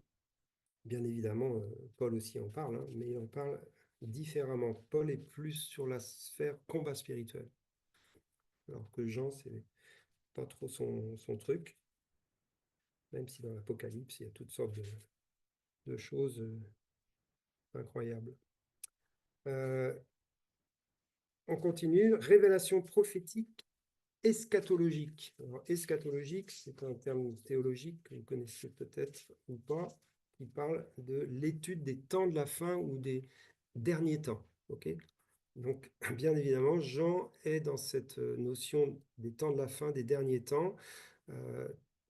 bien évidemment, Paul aussi en parle, mais il en parle différemment. Paul est plus sur la sphère combat spirituel, alors que Jean, c'est pas trop son truc, même si dans l'Apocalypse, il y a toutes sortes de choses incroyables. On continue, révélation prophétique eschatologique. Alors, eschatologique, c'est un terme théologique que vous connaissez peut-être ou pas, qui parle de l'étude des temps de la fin ou des derniers temps. Okay, donc, bien évidemment, Jean est dans cette notion des temps de la fin, des derniers temps,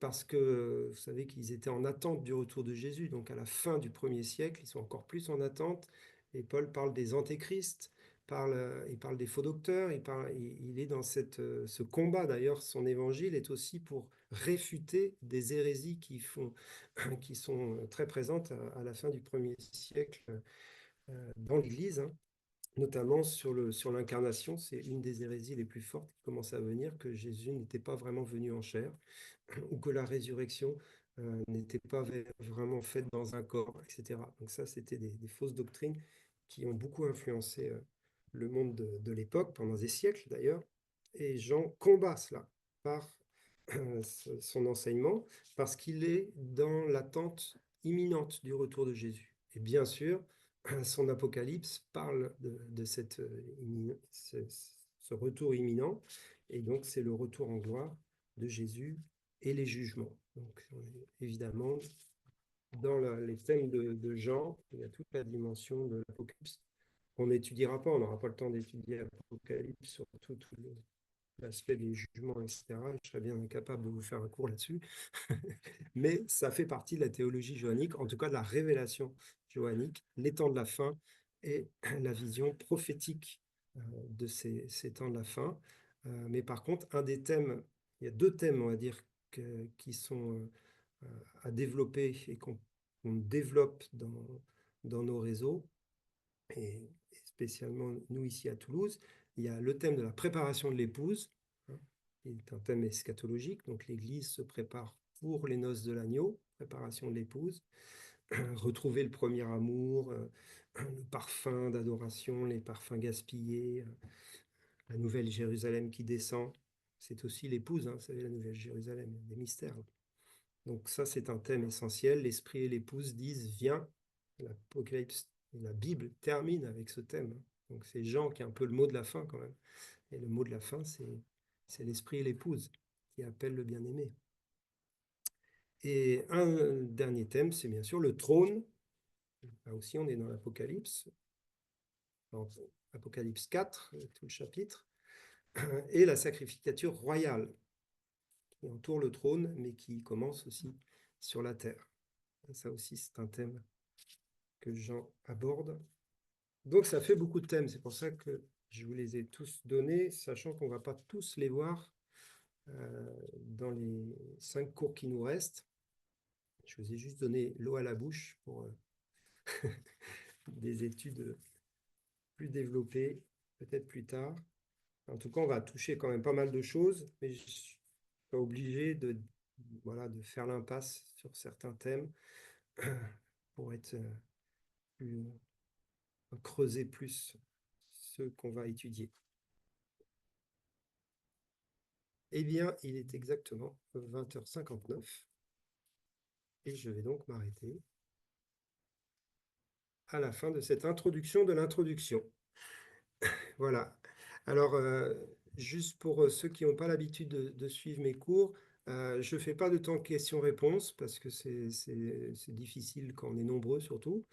parce que vous savez qu'ils étaient en attente du retour de Jésus. Donc, à la fin du 1er siècle, ils sont encore plus en attente. Et Paul parle des antéchrists, il parle des faux docteurs, il est dans ce combat. D'ailleurs, son évangile est aussi pour réfuter des hérésies qui sont très présentes à la fin du 1er siècle dans l'Église, notamment sur l'incarnation. C'est une des hérésies les plus fortes qui commence à venir, que Jésus n'était pas vraiment venu en chair, ou que la résurrection n'était pas vraiment faite dans un corps, etc. Donc ça, c'était des fausses doctrines qui ont beaucoup influencé le monde de l'époque, pendant des siècles d'ailleurs, et Jean combat cela par son enseignement, parce qu'il est dans l'attente imminente du retour de Jésus. Et bien sûr, son Apocalypse parle de ce retour imminent, et donc c'est le retour en gloire de Jésus et les jugements. Donc évidemment, dans les thèmes de Jean, il y a toute la dimension de l'Apocalypse. On n'étudiera pas, on n'aura pas le temps d'étudier l'Apocalypse sur tout l'aspect des jugements, etc. Je serais bien incapable de vous faire un cours là-dessus. Mais ça fait partie de la théologie johannique, en tout cas de la révélation johannique, les temps de la fin et la vision prophétique de ces temps de la fin. Mais par contre, il y a deux thèmes, on va dire, qui sont à développer et qu'on développe dans nos réseaux, et spécialement nous ici à Toulouse. Il y a le thème de la préparation de l'épouse, qui est un thème eschatologique. Donc l'Église se prépare pour les noces de l'agneau, préparation de l'épouse, retrouver le premier amour, le parfum d'adoration, les parfums gaspillés, la nouvelle Jérusalem qui descend. C'est aussi l'épouse, vous savez, la nouvelle Jérusalem, des mystères. Donc ça, c'est un thème essentiel. L'Esprit et l'épouse disent « Viens ». L'Apocalypse et la Bible termine avec ce thème. Donc c'est Jean qui a un peu le mot de la fin quand même. Et le mot de la fin, c'est l'Esprit et l'épouse qui appellent le bien-aimé. Et un dernier thème, c'est bien sûr le trône. Là aussi, on est dans l'Apocalypse. Apocalypse 4, tout le chapitre. Et la sacrificature royale qui entoure le trône, mais qui commence aussi sur la terre. Et ça aussi, c'est un thème que Jean aborde. Donc, ça fait beaucoup de thèmes. C'est pour ça que Je vous les ai tous donnés, sachant qu'on ne va pas tous les voir dans les 5 cours qui nous restent. Je vous ai juste donné l'eau à la bouche pour des études plus développées, peut-être plus tard. En tout cas, on va toucher quand même pas mal de choses, mais je ne suis pas obligé de faire l'impasse sur certains thèmes pour être creuser plus ceux qu'on va étudier. Eh bien, il est exactement 20h59 et je vais donc m'arrêter à la fin de cette introduction de l'introduction. Voilà. Alors, juste pour ceux qui n'ont pas l'habitude de suivre mes cours, je ne fais pas de temps questions-réponses parce que c'est difficile quand on est nombreux surtout.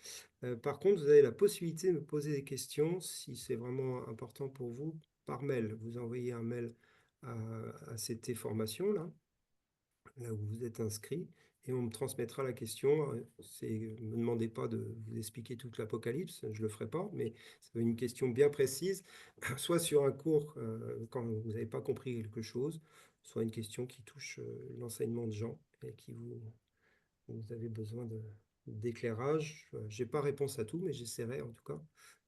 Par contre, vous avez la possibilité de me poser des questions si c'est vraiment important pour vous par mail. Vous envoyez un mail à CT Formation, là où vous êtes inscrit, et on me transmettra la question. Ne me demandez pas de vous expliquer toute l'Apocalypse, je ne le ferai pas, mais c'est une question bien précise, soit sur un cours quand vous n'avez pas compris quelque chose, soit une question qui touche l'enseignement de Jean et qui vous avez besoin d'éclairage. Je n'ai pas réponse à tout, mais j'essaierai en tout cas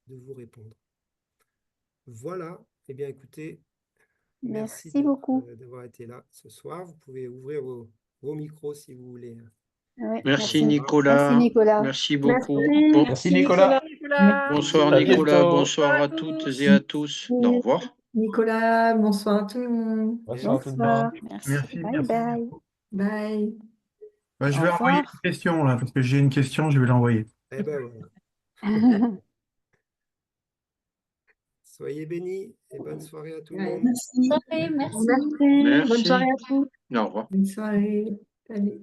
de vous répondre. Voilà, eh bien écoutez, merci beaucoup. d'avoir été là ce soir. Vous pouvez ouvrir vos micros si vous voulez. Oui, Merci Nicolas. Merci, Nicolas. Merci beaucoup. Merci. Bon- Merci Nicolas. bonsoir À Nicolas, bientôt. bonsoir à toutes et à tous. Au revoir. Nicolas, bonsoir à tout le monde. Bonsoir à tout le monde. Bonsoir. Merci, Bye merci. bye. Bye. Je Au vais envoyer revoir. une question là, parce que j'ai une question, je vais l'envoyer. Eh ben voilà. Soyez bénis et bonne soirée à tout le monde. Merci. Merci. Merci. Bonne Merci. soirée à tous. Au revoir. Bonne soirée. Salut.